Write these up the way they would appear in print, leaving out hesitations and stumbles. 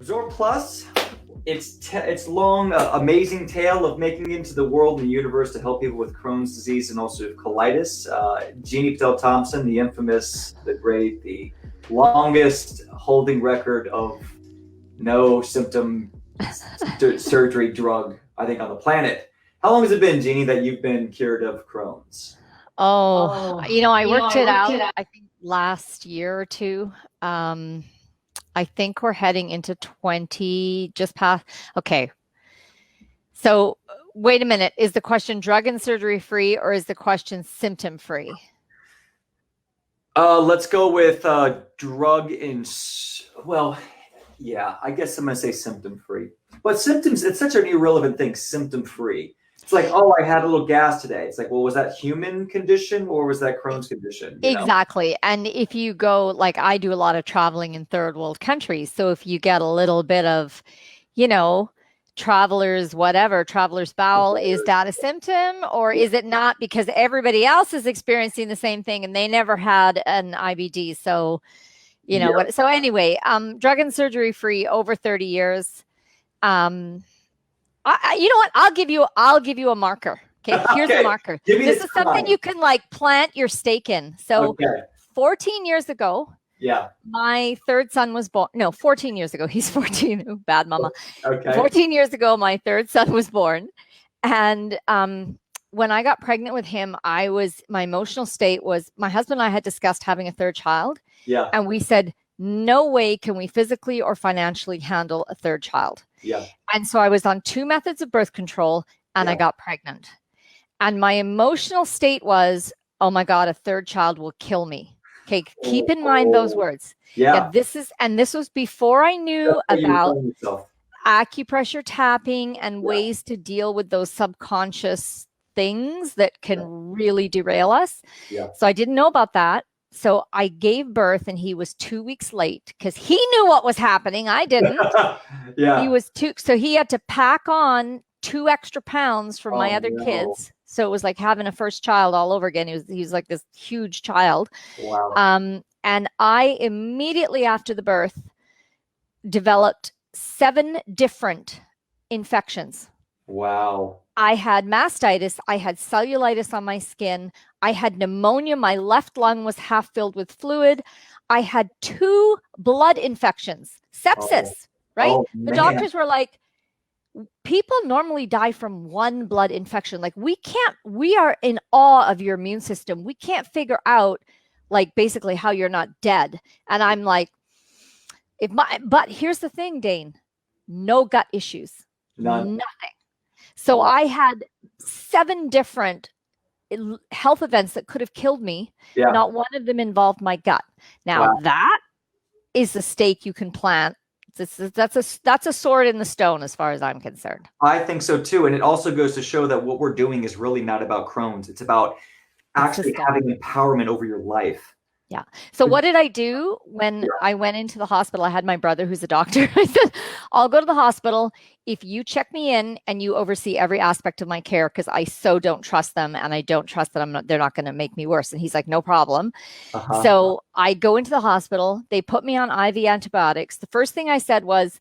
Absorb Plus, it's long, amazing tale of making it into the world and the universe to help people with Crohn's disease and ulcerative colitis. Jeannie Patel-Thompson, the infamous, the great, the longest holding record of no symptom surgery drug, I think, on the planet. How long has it been, Jeannie, that you've been cured of Crohn's? I worked it out, I think, last year or two. I think we're heading into 20, just past. Okay. So wait a minute. Is the question drug and surgery free, or is the question symptom free? Let's go with drug and, well, yeah, I guess I'm going to say symptom free. But symptoms, it's such an irrelevant thing, symptom free. It's like, oh, I had a little gas today. It's like, well, was that human condition or was that Crohn's condition? Exactly. And if you go, like I do a lot of traveling in third world countries. So if you get a little bit of, traveler's bowel, is that a symptom or is it not, because everybody else is experiencing the same thing and they never had an IBD. So, so anyway, drug and surgery free over 30 years. You know what? I'll give you a marker. Okay, here's a marker. This is something you can plant your stake in. So 14 years ago, my third son was born. No, 14 years ago. He's 14. Ooh, bad mama. Okay. 14 years ago, my third son was born. And when I got pregnant with him, my emotional state was, my husband and I had discussed having a third child. Yeah. And we said, no way can we physically or financially handle a third child. Yeah. And so I was on 2 methods of birth control and I got pregnant. And my emotional state was, oh my God, a third child will kill me. Okay. Keep in mind those words. Yeah. This was before I knew about acupressure tapping and ways to deal with those subconscious things that can really derail us. Yeah. So I didn't know about that. So I gave birth and he was 2 weeks late because he knew what was happening. I didn't. Yeah. He was so he had to pack on 2 extra pounds from my other kids. So it was like having a first child all over again. He was like this huge child. Wow. And I immediately after the birth developed 7 different infections. Wow. I had mastitis. I had cellulitis on my skin. I had pneumonia. My left lung was half filled with fluid. I had 2 blood infections, sepsis, right? The doctors were like, people normally die from 1 blood infection. Like we are in awe of your immune system. We can't figure out basically how you're not dead. And I'm like, but here's the thing, Dane, no gut issues, nothing. So I had 7 different health events that could have killed me. Yeah. Not one of them involved my gut. Now that is the stake you can plant. That's a sword in the stone as far as I'm concerned. I think so too. And it also goes to show that what we're doing is really not about Crohn's. It's about actually having empowerment over your life. Yeah. So what did I do when I went into the hospital? I had my brother who's a doctor. I said, I'll go to the hospital if you check me in and you oversee every aspect of my care, because I so don't trust them and I don't trust that they're not going to make me worse. And he's like, no problem. So I go into the hospital. They put me on IV antibiotics. The first thing I said was,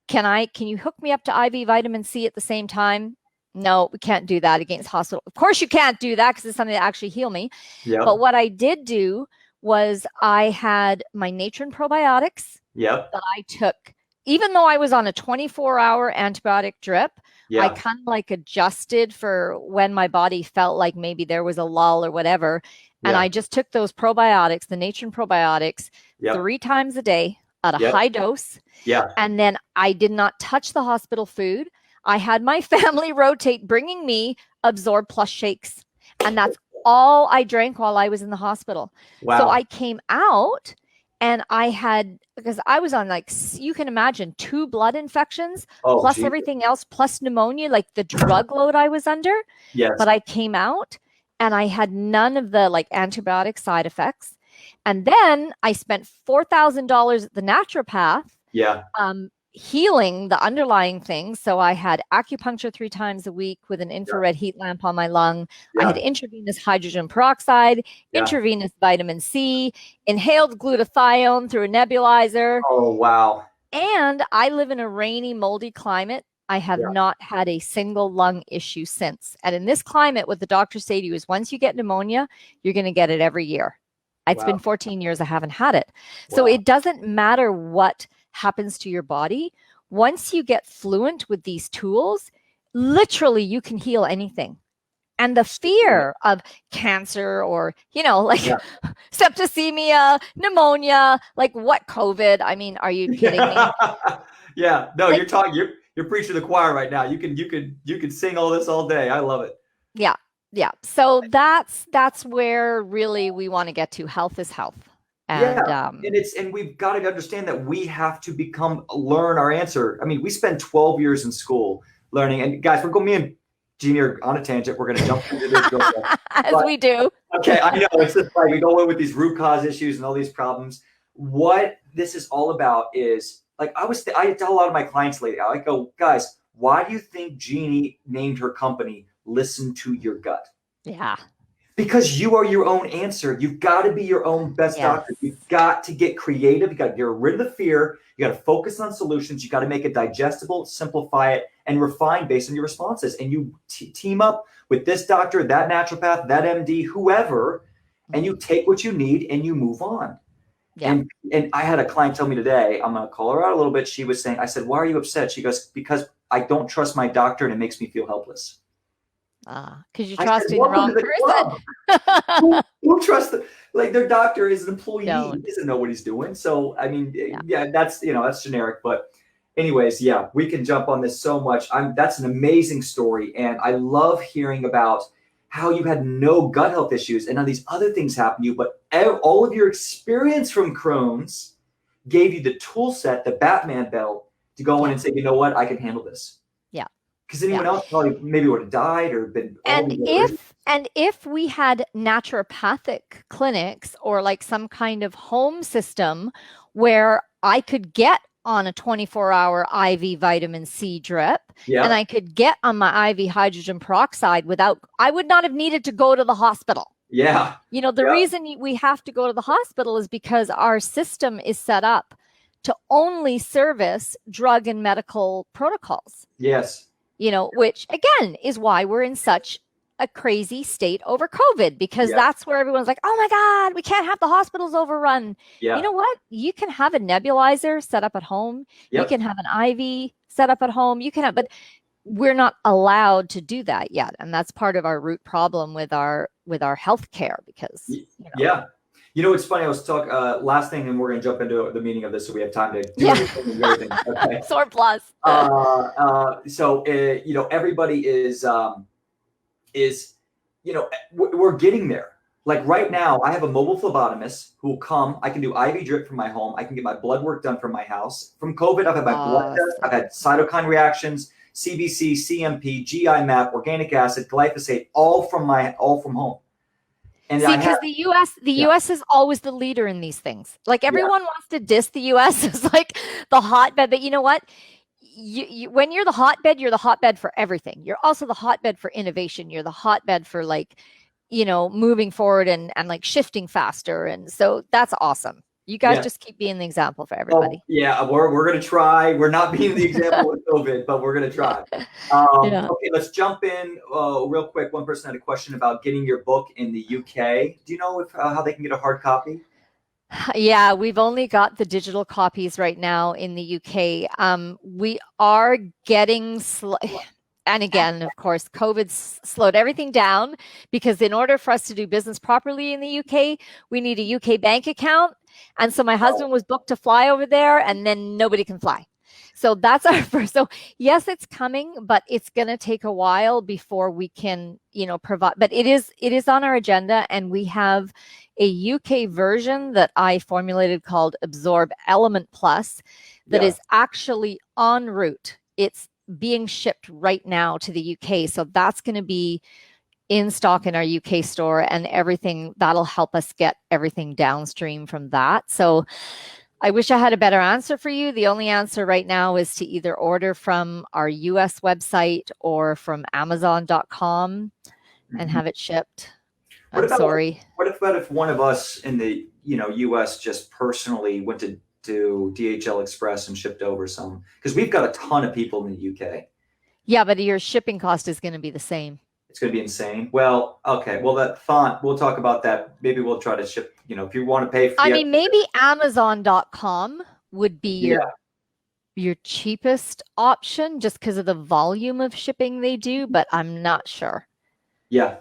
can you hook me up to IV vitamin C at the same time? No, we can't do that against hospital. Of course you can't do that because it's something that actually heal me. Yep. But what I did do was I had my Natron probiotics that I took, even though I was on a 24-hour antibiotic drip. I kind of adjusted for when my body felt like maybe there was a lull or whatever. And I just took those probiotics, the Natron probiotics, 3 times a day at a high dose. Yeah. And then I did not touch the hospital food. I had my family rotate bringing me Absorb Plus shakes. And that's all I drank while I was in the hospital. Wow. So I came out and I had, because I was on you can imagine 2 blood infections plus everything else, plus pneumonia, the drug load I was under. Yes. But I came out and I had none of the antibiotic side effects. And then I spent $4,000 at the naturopath. Yeah. Healing the underlying things. So I had acupuncture 3 times a week with an infrared heat lamp on my lung. I had intravenous hydrogen peroxide, intravenous vitamin C, inhaled glutathione through a nebulizer. Oh, wow. And I live in a rainy, moldy climate. I have not had a single lung issue since. And in this climate, what the doctors say to you is once you get pneumonia, you're going to get it every year. It's been 14 years I haven't had it. So it doesn't matter what happens to your body. Once you get fluent with these tools, literally you can heal anything. And the fear of cancer or, septicemia, pneumonia, like what COVID? I mean, are you kidding me? Yeah, no, like, you're preaching to the choir right now. You can sing all this all day. I love it. Yeah. Yeah. So that's where really we want to get to. Health is health. And, and we've got to understand that we have to learn our answer. I mean, we spend 12 years in school learning, and guys, me and Jeannie are on a tangent. We're going to jump into this. As we do. Okay, I know. It's just like we go in with these root cause issues and all these problems. What this is all about is, like, I tell a lot of my clients lately, I go, guys, why do you think Jeannie named her company Listen to Your Gut? Yeah. Because you are your own answer. You've got to be your own best doctor. You've got to get creative. You got to get rid of the fear. You got to focus on solutions. You got to make it digestible, simplify it, and refine based on your responses. And you team up with this doctor, that naturopath, that MD, whoever, and you take what you need and you move on. Yeah. And I had a client tell me today, I'm going to call her out a little bit. She was saying, I said, why are you upset? She goes, because I don't trust my doctor and it makes me feel helpless. Because you're trusting the wrong person. who trusts their doctor is an employee. He doesn't know what he's doing. So, I mean, that's generic. But anyways, we can jump on this so much. That's an amazing story. And I love hearing about how you had no gut health issues and now these other things happen to you. But all of your experience from Crohn's gave you the tool set, the Batman belt, to go in and say, you know what, I can handle this. Because anyone else probably maybe would have died or been. And if we had naturopathic clinics or like some kind of home system where I could get on a 24-hour IV vitamin C drip and I could get on my IV hydrogen peroxide I would not have needed to go to the hospital. Yeah. The reason we have to go to the hospital is because our system is set up to only service drug and medical protocols. Yes. Which again is why we're in such a crazy state over COVID, because that's where everyone's like, oh my God, we can't have the hospitals overrun. You know what? You can have a nebulizer set up at home. You can have an IV set up at home. But we're not allowed to do that yet. And that's part of our root problem with our healthcare because, it's funny. I was talking last thing, and we're going to jump into the meaning of this, so we have time to do everything. Okay. Surplus. So everybody is we're getting there. Like right now, I have a mobile phlebotomist who will come. I can do IV drip from my home. I can get my blood work done from my house. From COVID, I've had my blood test. I've had cytokine reactions, CBC, CMP, GI map, organic acid, glyphosate, all from home. And because the U.S. is always the leader in these things. Like everyone wants to diss the U.S. as like the hotbed, but you know what? You when you're the hotbed for everything. You're also the hotbed for innovation. You're the hotbed for moving forward and like shifting faster. And so that's awesome. You guys just keep being the example for everybody. We're going to try. We're not being the example with COVID, but we're going to try. Okay, let's jump in real quick. One person had a question about getting your book in the UK. Do you know how they can get a hard copy? Yeah, we've only got the digital copies right now in the UK. We are getting and again, of course, COVID slowed everything down because in order for us to do business properly in the UK, we need a UK bank account. And so my husband was booked to fly over there and then nobody can fly. So that's our first. So yes, it's coming, but it's going to take a while before we can, provide. But it is on our agenda, and we have a UK version that I formulated called Absorb Element Plus that is actually en route. It's being shipped right now to the UK. So that's going to be in stock in our UK store, and everything that'll help us get everything downstream from that. So I wish I had a better answer for you. The only answer right now is to either order from our US website or from Amazon.com and have it shipped. Sorry. What about if one of us in the US just personally went to to DHL Express and shipped over some, because we've got a ton of people in the UK. Yeah, but your shipping cost is going to be the same. It's going to be insane. Well, okay. Well, that font, we'll talk about that. Maybe we'll try to ship, if you want to pay for I mean, maybe Amazon.com would be your cheapest option just because of the volume of shipping they do, but I'm not sure. Yeah.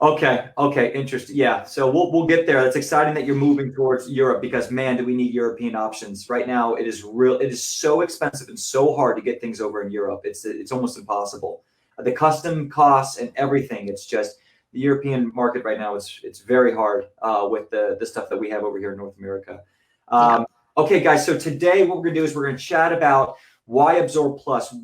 Okay. Interesting. Yeah. So we'll get there. It's exciting that you're moving towards Europe, because man, do we need European options right now. It is so expensive and so hard to get things over in Europe. It's almost impossible. The custom costs and everything. It's just the European market right now. It's very hard with the stuff that we have over here in North America. Okay, guys. So today what we're gonna do is we're gonna chat about why Absorb Plus.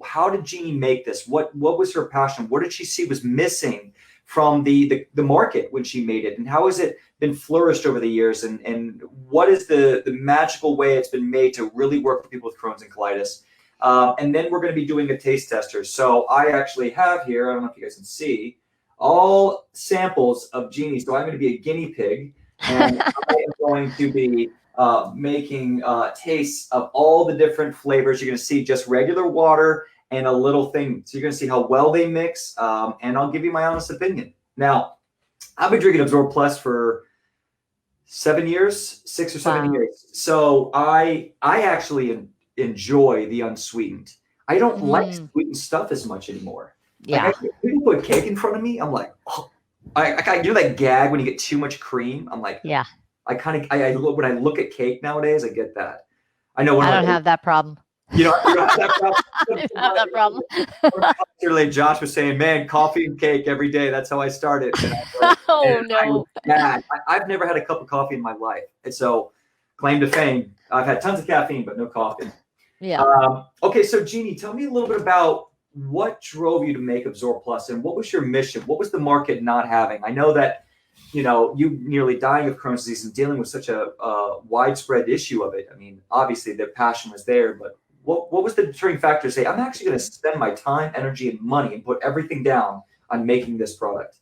How did Jeannie make this? What was her passion? What did she see was missing from the market when she made it, and how has it been flourished over the years, and what is the magical way it's been made to really work for people with Crohn's and colitis? And then we're going to be doing a taste tester. So I actually have here, I don't know if you guys can see, all samples of Jeannie. So I'm going to be a guinea pig, and I am going to be making tastes of all the different flavors. You're going to see just regular water and a little thing. So you're going to see how well they mix, and I'll give you my honest opinion. Now, I've been drinking Absorb Plus for 7 years, 6 or 7 years. So I actually enjoy the unsweetened. I don't like sweetened stuff as much anymore. Yeah. Like people put cake in front of me, I'm like, oh, I do that gag when you get too much cream. I'm like, yeah. When I look at cake nowadays, I get that. I know. I don't have that problem. You don't have that problem. I don't have that problem. Earlier, Josh was saying, "Man, coffee and cake every day. That's how I started." Like, oh no! I've never had a cup of coffee in my life, and so claim to fame, I've had tons of caffeine, but no coffee. Yeah. Okay, so Jeannie, tell me a little bit about what drove you to make Absorb Plus, and what was your mission? What was the market not having? I know that you nearly dying of Crohn's disease and dealing with such a widespread issue of it. I mean, obviously their passion was there, but what was the deterring factor to say, I'm actually going to spend my time, energy, and money and put everything down on making this product?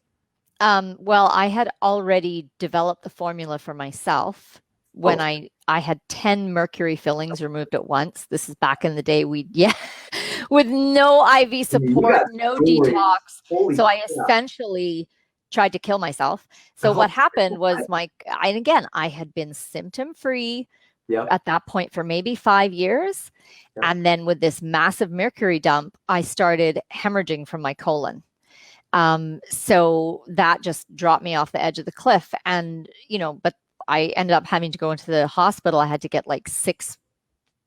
Well, I had already developed the formula for myself when I had 10 mercury fillings removed at once. This is back in the day. With no IV support, no detox. So I essentially tried to kill myself. So what happened was I had been symptom free at that point for maybe 5 years. And then with this massive mercury dump, I started hemorrhaging from my colon. So that just dropped me off the edge of the cliff. And, but I ended up having to go into the hospital. I had to get like 6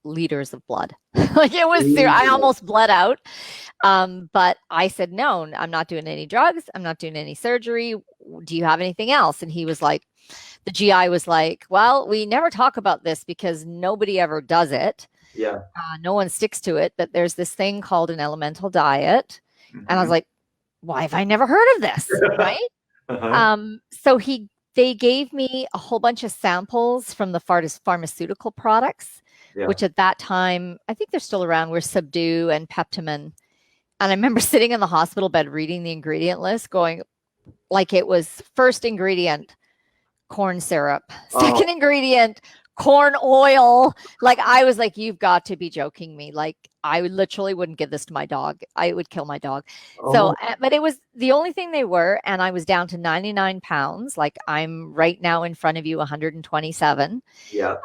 liters of blood. Like it was serious. I almost bled out. But I said, no, I'm not doing any drugs. I'm not doing any surgery. Do you have anything else? And he was like, the GI was like, well, we never talk about this because nobody ever does it. Yeah. No one sticks to it, but there's this thing called an elemental diet. And I was like, why have I never heard of this? Right. So they gave me a whole bunch of samples from the pharmaceutical products, which at that time, I think they're still around, were Subdue and Peptamen. And I remember sitting in the hospital bed reading the ingredient list going like it was first ingredient, corn syrup, second ingredient, corn oil. Like I was like, you've got to be joking me. Like I literally wouldn't give this to my dog. I would kill my dog. So, but it was the only thing they were. And I was down to 99 pounds. Like I'm right now in front of you, 127. Yeah.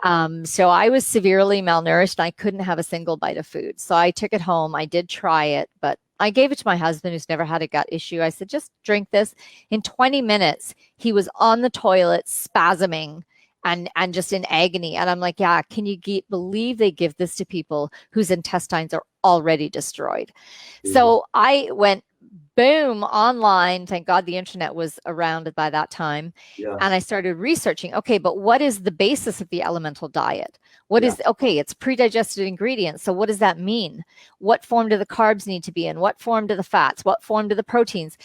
So I was severely malnourished. I couldn't have a single bite of food. So I took it home. I did try it, but I gave it to my husband who's never had a gut issue. I said, just drink this. In 20 minutes, he was on the toilet spasming and just in agony. And I'm like, yeah, can you believe they give this to people whose intestines are already destroyed? So I went boom online. Thank God the internet was around by that time. And I started researching, okay, but what is the basis of the elemental diet? What is, it's pre-digested ingredients. So what does that mean? What form do the carbs need to be in? What form do the fats? What form do the proteins?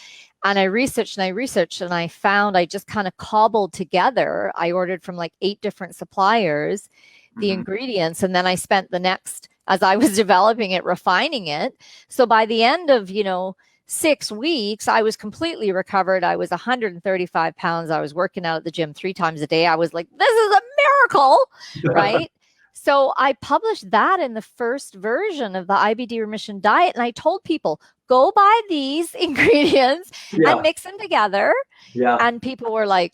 And I researched and I found I just kind of cobbled together. I ordered from like 8 different suppliers, the ingredients. And then I spent the next, as I was developing it, refining it. So by the end of, 6 weeks, I was completely recovered. I was 135 pounds. I was working out at the gym 3 times a day. I was like, this is a miracle, right? So I published that in the first version of the IBD remission diet. And I told people, go buy these ingredients and mix them together. Yeah. And people were like,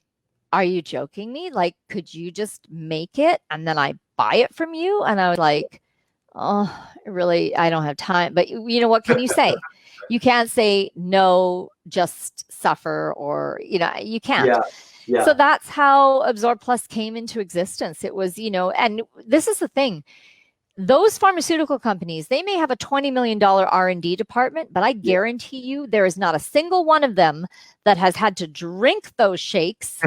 are you joking me? Like, could you just make it and then I buy it from you? And I was like, oh, really, I don't have time. But you know, what can you say? You can't say, no, just suffer, or, you know, you can't. Yeah. Yeah. So that's how Absorb Plus came into existence. It was, you know, and this is the thing. Those pharmaceutical companies, they may have a $20 million R&D department, but I guarantee you there is not a single one of them that has had to drink those shakes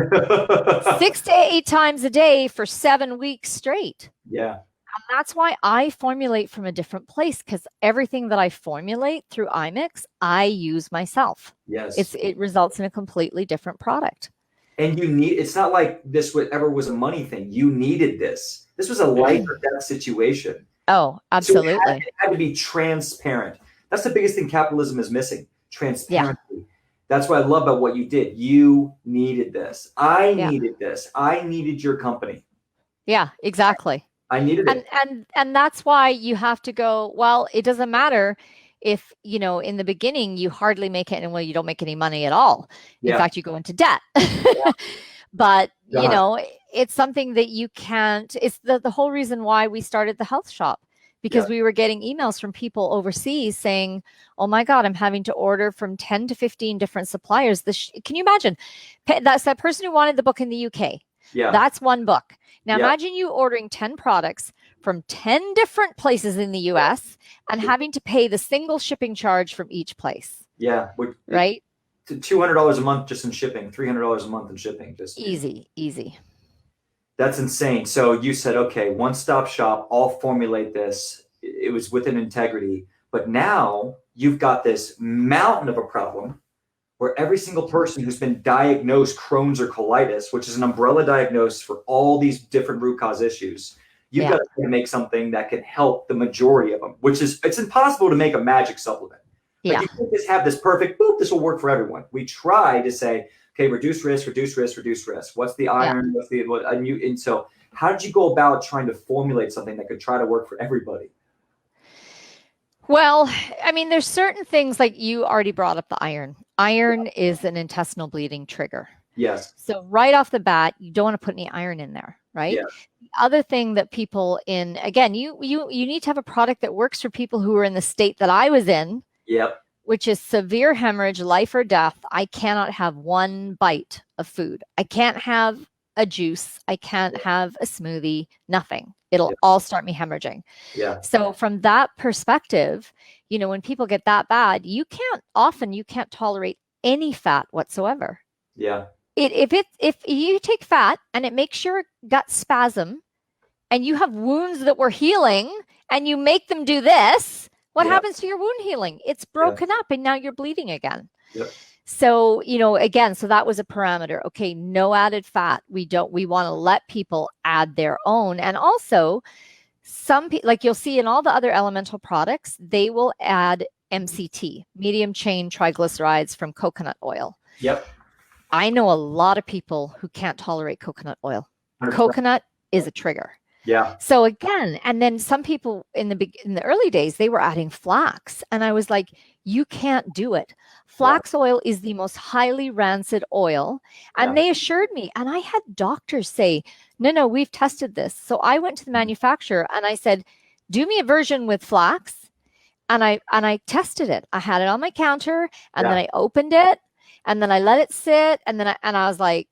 6 to 8 times a day for 7 weeks straight. Yeah. And that's why I formulate from a different place, because everything that I formulate through iMix, I use myself. Yes. It results in a completely different product. And it's not like this ever was a money thing. You needed this. This was a life or death situation. Oh, absolutely. So it had to be transparent. That's the biggest thing capitalism is missing. Transparency. Yeah. That's what I love about what you did. You needed this. I needed this. I needed your company. Yeah, exactly. I needed it. And that's why you have to go, well, it doesn't matter if, you know, in the beginning you hardly make it, and well, you don't make any money at all. In fact, you go into debt. But, you know, it's something that you can't, it's the whole reason why we started the health shop, because we were getting emails from people overseas saying, oh my God, I'm having to order from 10 to 15 different suppliers. Can you imagine? That's that person who wanted the book in the UK. Yeah. That's one book. Now imagine you ordering 10 products from 10 different places in the US and having to pay the single shipping charge from each place. Yeah. Right? $200 a month just in shipping, $300 a month in shipping. Just easy. That's insane. So you said, okay, one-stop shop, I'll formulate this. It was within integrity. But now you've got this mountain of a problem where every single person who's been diagnosed Crohn's or colitis, which is an umbrella diagnosis for all these different root cause issues, you've got to make something that can help the majority of them, which is, it's impossible to make a magic supplement. Like you can't just have this perfect, boop, this will work for everyone. We try to say, okay, reduce risk, reduce risk, reduce risk. What's the iron? What's the, and so how did you go about trying to formulate something that could try to work for everybody? Well, I mean, there's certain things, like you already brought up the iron. Iron is an intestinal bleeding trigger. Yes. So right off the bat, you don't want to put any iron in there, right? Yeah. The other thing that people again, you need to have a product that works for people who are in the state that I was in. Yep. Which is severe hemorrhage, life or death. I cannot have one bite of food. I can't have a juice. I can't have a smoothie, nothing. It'll all start me hemorrhaging. Yeah. So from that perspective, you know, when people get that bad, you can't tolerate any fat whatsoever. Yeah. If you take fat and it makes your gut spasm and you have wounds that were healing and you make them do this, what happens to your wound healing? It's broken up and now you're bleeding again. Yep. So, you know, again, so that was a parameter. Okay, no added fat. We want to let people add their own. And also some people, like you'll see in all the other elemental products, they will add MCT, medium chain triglycerides from coconut oil. Yep. I know a lot of people who can't tolerate coconut oil. Coconut is a trigger. Yeah. So again, and then some people in the early days, they were adding flax. And I was like, you can't do it. Flax oil is the most highly rancid oil. And they assured me, and I had doctors say, no, we've tested this. So I went to the manufacturer and I said, do me a version with flax. And I tested it. I had it on my counter and then I opened it and then I let it sit. And then I was like,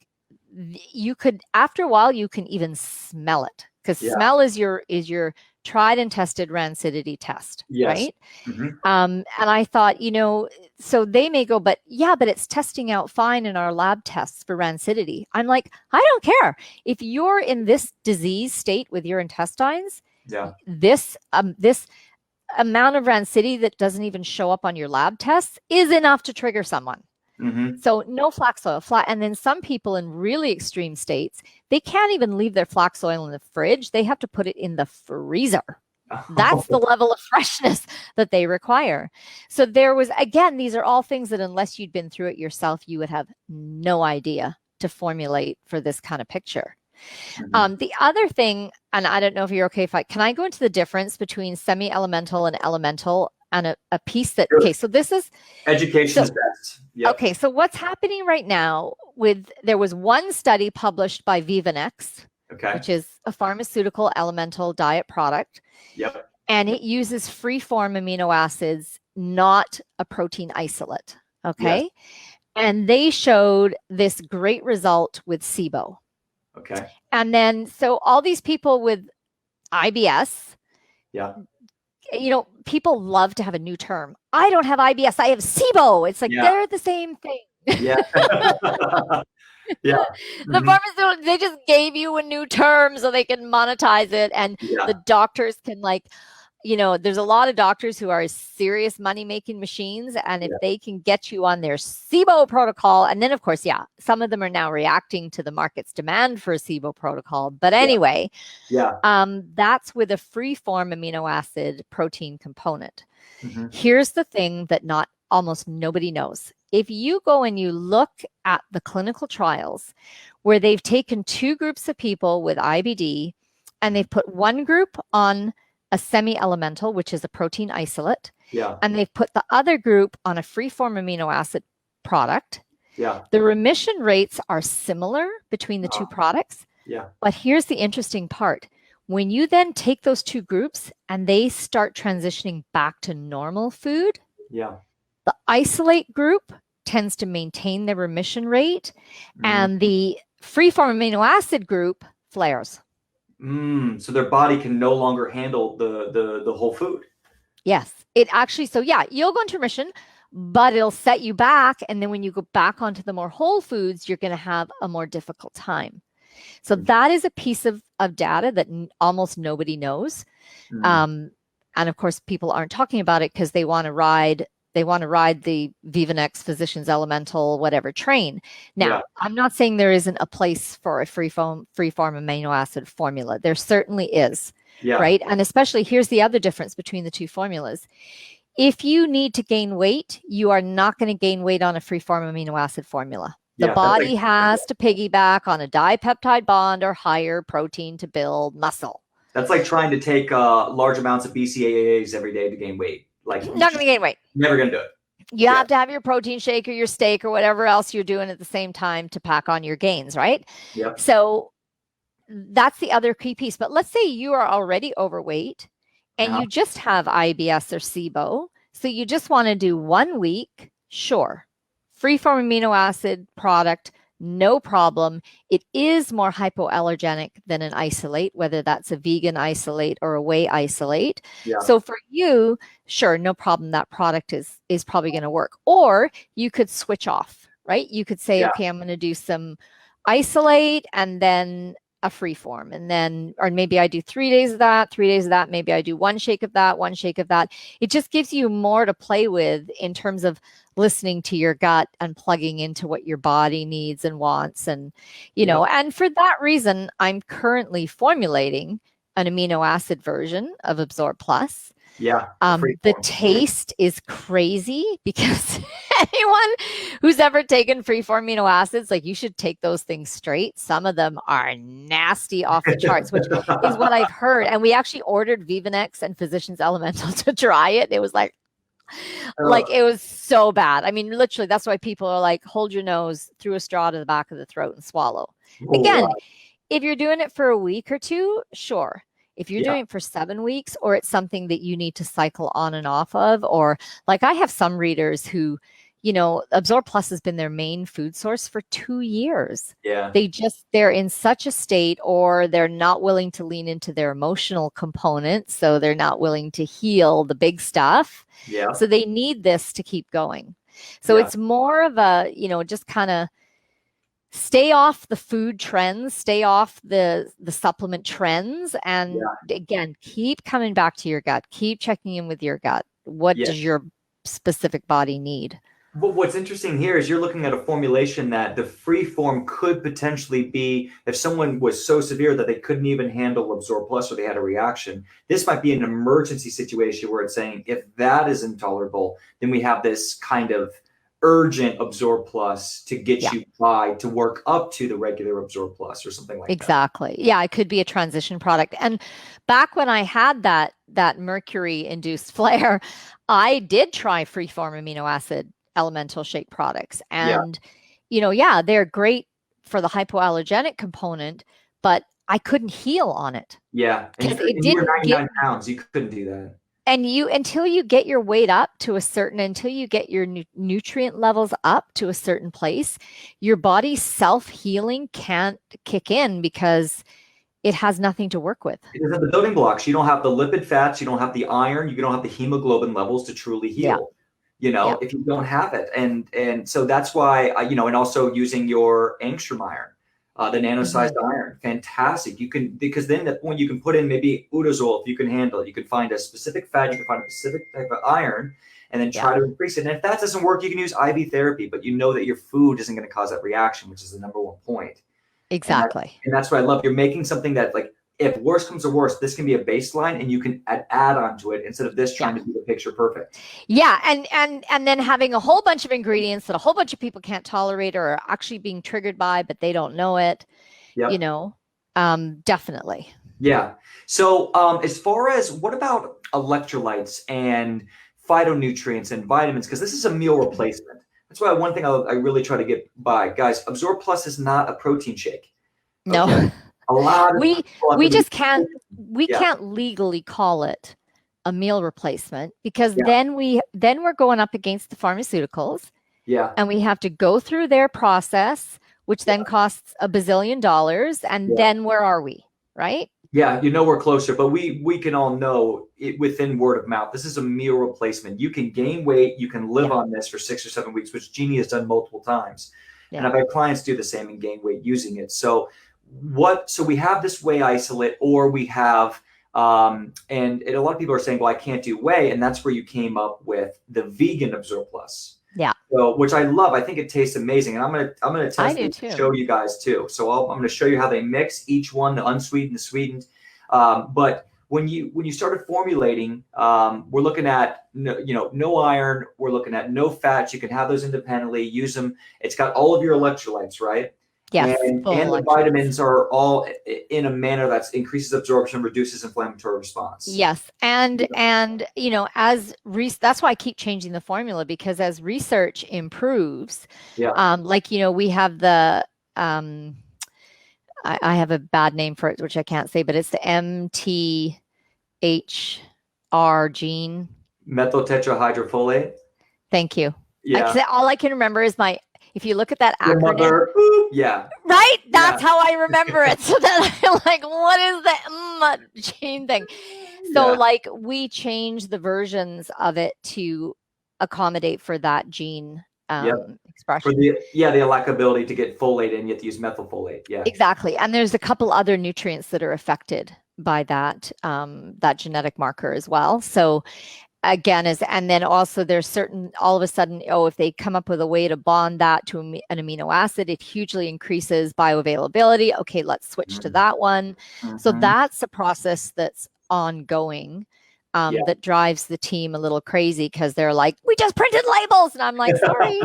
you could, after a while, you can even smell it. Because smell is your tried and tested rancidity test, right? Mm-hmm. And I thought, you know, so they may go, but it's testing out fine in our lab tests for rancidity. I'm like, I don't care. If you're in this disease state with your intestines, this amount of rancidity that doesn't even show up on your lab tests is enough to trigger someone. Mm-hmm. So no flax oil. And then some people in really extreme states, they can't even leave their flax oil in the fridge. They have to put it in the freezer. That's the level of freshness that they require. So there was, again, these are all things that unless you'd been through it yourself, you would have no idea to formulate for this kind of picture. The other thing, and I don't know if you're okay if can I go into the difference between semi-elemental and elemental and a piece that, okay, so this is education's best. Yep. Okay, so what's happening right now there was one study published by Vivanex, which is a pharmaceutical elemental diet product. Yep. And it uses free-form amino acids, not a protein isolate. Okay. Yes. And they showed this great result with SIBO. Okay. And then, so all these people with IBS, people love to have a new term. I don't have IBS, I have SIBO. It's like, they're the same thing. Yeah. Yeah. The pharmaceutical, they just gave you a new term so they can monetize it. And the doctors can there's a lot of doctors who are serious money-making machines. And if they can get you on their SIBO protocol, and then of course, some of them are now reacting to the market's demand for a SIBO protocol. But anyway, that's with a free-form amino acid protein component. Here's the thing that almost nobody knows. If you go and you look at the clinical trials where they've taken two groups of people with IBD and they've put one group on a semi-elemental, which is a protein isolate, and they've put the other group on a free-form amino acid product, the remission rates are similar between the two products. But here's the interesting part. When you then take those two groups and they start transitioning back to normal food, the isolate group tends to maintain their remission rate, and the free-form amino acid group flares. So their body can no longer handle the whole food. Yes, it actually. So you'll go into remission, but it'll set you back, and then when you go back onto the more whole foods, you're going to have a more difficult time. So that is a piece of data that almost nobody knows, and of course, people aren't talking about it because they want to ride the Vivanex Physicians Elemental whatever train. Now, I'm not saying there isn't a place for a free-form amino acid formula. There certainly is, right? And especially, here's the other difference between the two formulas. If you need to gain weight, you are not going to gain weight on a free-form amino acid formula. The body has to piggyback on a dipeptide bond or higher protein to build muscle. That's like trying to take large amounts of BCAAs every day to gain weight. Like, not going to gain weight. Never going to do it. You have to have your protein shake or your steak or whatever else you're doing at the same time to pack on your gains, right? Yep. So that's the other key piece. But let's say you are already overweight and you just have IBS or SIBO. So you just want to do 1 week, sure. Free-form amino acid product, no problem. It is more hypoallergenic than an isolate, whether that's a vegan isolate or a whey isolate. So for you, sure, no problem. That product is probably going to work. Or you could switch off, right? You could say, okay, I'm going to do some isolate and then a free form. And then, or maybe I do 3 days of that, 3 days of that. Maybe I do 1 shake of that, 1 shake of that. It just gives you more to play with in terms of listening to your gut and plugging into what your body needs and wants. And, and for that reason, I'm currently formulating an amino acid version of Absorb Plus. The taste is crazy because anyone who's ever taken free-form amino acids, you should take those things straight. Some of them are nasty off the charts, which is what I've heard. And we actually ordered Vivanex and Physicians Elemental to try it. It was like it was so bad. I mean, literally, that's why people are like, hold your nose through a straw to the back of the throat and swallow. Again, if you're doing it for a week or two, sure. If you're doing it for 7 weeks, or it's something that you need to cycle on and off of, or I have some readers who, Absorb Plus has been their main food source for 2 years. They're in such a state, or they're not willing to lean into their emotional component. So they're not willing to heal the big stuff. So they need this to keep going. So it's more of a, just kind of stay off the food trends, stay off the supplement trends. And again, keep coming back to your gut, keep checking in with your gut. What does your specific body need? But what's interesting here is you're looking at a formulation that the free form could potentially be, if someone was so severe that they couldn't even handle Absorb Plus or they had a reaction, this might be an emergency situation where it's saying, if that is intolerable, then we have this kind of urgent Absorb Plus to get you by to work up to the regular Absorb Plus or something like that. Exactly. Yeah, it could be a transition product. And back when I had that mercury-induced flare, I did try freeform amino acid elemental shake products. And, they're great for the hypoallergenic component, but I couldn't heal on it. Yeah. And you were 99 pounds. You couldn't do that. And until you get your weight up to until you get your nutrient levels up to a certain place, your body's self-healing can't kick in because it has nothing to work with. It doesn't have the building blocks. You don't have the lipid fats. You don't have the iron. You don't have the hemoglobin levels to truly heal. If you don't have it. And so that's why, and also using your angstrom iron. The nano-sized iron, fantastic. You can, because then at that point you can put in maybe udazole if you can handle it. You can find a specific fat, you can find a specific type of iron, and then try to increase it. And if that doesn't work, you can use IV therapy, but you know that your food isn't going to cause that reaction, which is the number one point. Exactly. And that's what I love. You're making something that, like, if worse comes to worse, this can be a baseline, and you can add on to it instead of this trying to be the picture perfect. Yeah, and then having a whole bunch of ingredients that a whole bunch of people can't tolerate or are actually being triggered by, but they don't know it. Definitely. Yeah. So as far as what about electrolytes and phytonutrients and vitamins, because this is a meal replacement. That's why one thing I really try to get by, guys. Absorb Plus is not a protein shake. Okay? No. A lot of we just can't can't legally call it a meal replacement because then we're going up against the pharmaceuticals. Yeah. And we have to go through their process, which then costs $1 bazillion. And then where are we? Right? Yeah, we're closer, but we can all know it within word of mouth. This is a meal replacement. You can gain weight, you can live on this for 6 or 7 weeks, which Jeannie has done multiple times. And I've had clients do the same and gain weight using it. So we have this whey isolate, or we have and a lot of people are saying, well, I can't do whey, and that's where you came up with the vegan Absorb Plus. Yeah. So, which I love. I think it tastes amazing, and I'm gonna test it to show you guys too. So I'm gonna show you how they mix each one, the unsweetened, the sweetened. But when you started formulating, we're looking at no iron. We're looking at no fats. You can have those independently. Use them. It's got all of your electrolytes, right? Yes, and the vitamins are all in a manner that increases absorption, reduces inflammatory response. Yes, and that's why I keep changing the formula, because as research improves, we have the I have a bad name for it, which I can't say, but it's the MTHR gene. Methyl tetrahydrofolate. Thank you. Yeah. All I can remember is if you look at that acronym, right? That's how I remember it. So then I'm like, what is the gene thing? So we change the versions of it to accommodate for that gene expression. For the lackability to get folate in, you have to use methylfolate. Yeah, exactly. And there's a couple other nutrients that are affected by that genetic marker as well. So again, and then also there's certain, all of a sudden, if they come up with a way to bond that to an amino acid, it hugely increases bioavailability. Okay, let's switch to that one. So that's a process that's ongoing that drives the team a little crazy, because they're like, we just printed labels. And I'm like, sorry.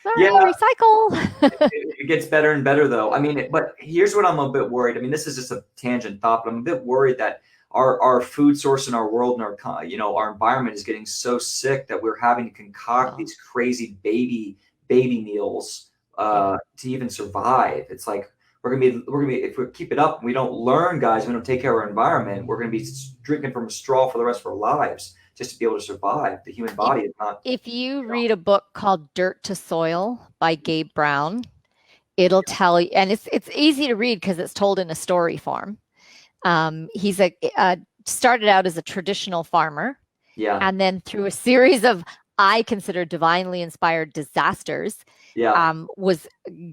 Recycle. It gets better and better, though. I mean, but here's what I'm a bit worried. I mean, this is just a tangent thought, but I'm a bit worried that our food source in our world and our environment is getting so sick that we're having to concoct these crazy baby meals to even survive. It's like we're gonna be if we keep it up and we don't learn, guys, we don't take care of our environment, we're gonna be drinking from a straw for the rest of our lives just to be able to survive. The human body is not. If you read a book called Dirt to Soil by Gabe Brown, it'll tell you, and it's easy to read because it's told in a story form. He's started out as a traditional farmer, and then through a series of, I consider, divinely inspired disasters, was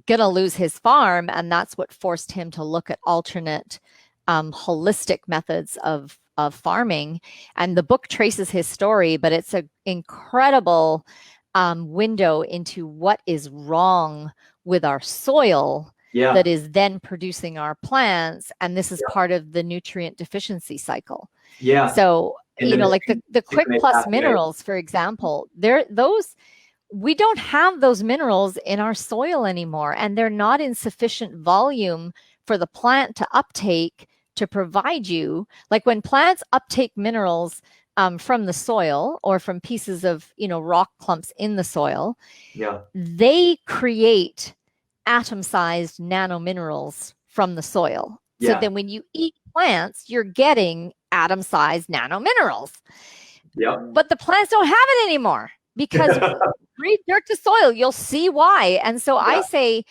gonna lose his farm, and that's what forced him to look at alternate, holistic methods of farming. And the book traces his story, but it's an incredible window into what is wrong with our soil. That is then producing our plants, and this is part of the nutrient deficiency cycle. So like the Quick Plus minerals, for example, those we don't have those minerals in our soil anymore, and they're not in sufficient volume for the plant to uptake to provide you. Like when plants uptake minerals from the soil or from pieces of, rock clumps in the soil, they create atom-sized nanominerals from the soil. So then when you eat plants, you're getting atom-sized nanominerals. But the plants don't have it anymore because breed dirt to soil, you'll see why. And so I say,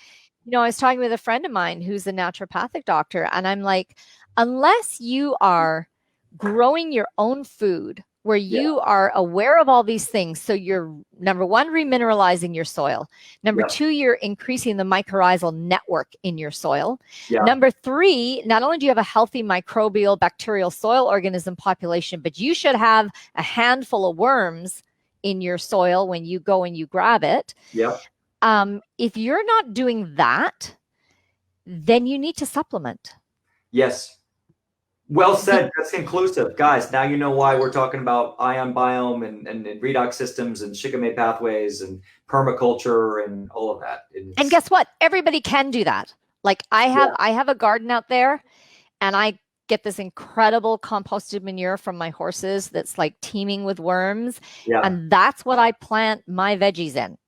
I was talking with a friend of mine who's a naturopathic doctor, and I'm like, unless you are growing your own food where you are aware of all these things, so you're, number one, remineralizing your soil. Number two, you're increasing the mycorrhizal network in your soil. Number three, not only do you have a healthy microbial bacterial soil organism population, but you should have a handful of worms in your soil when you go and you grab it. If you're not doing that, then you need to supplement. Yes. Well said. That's inclusive. Guys, now you know why we're talking about ion biome and redox systems and shikimate pathways and permaculture and all of that. And guess what? Everybody can do that. Like I have a garden out there, and I get this incredible composted manure from my horses that's like teeming with worms. And that's what I plant my veggies in.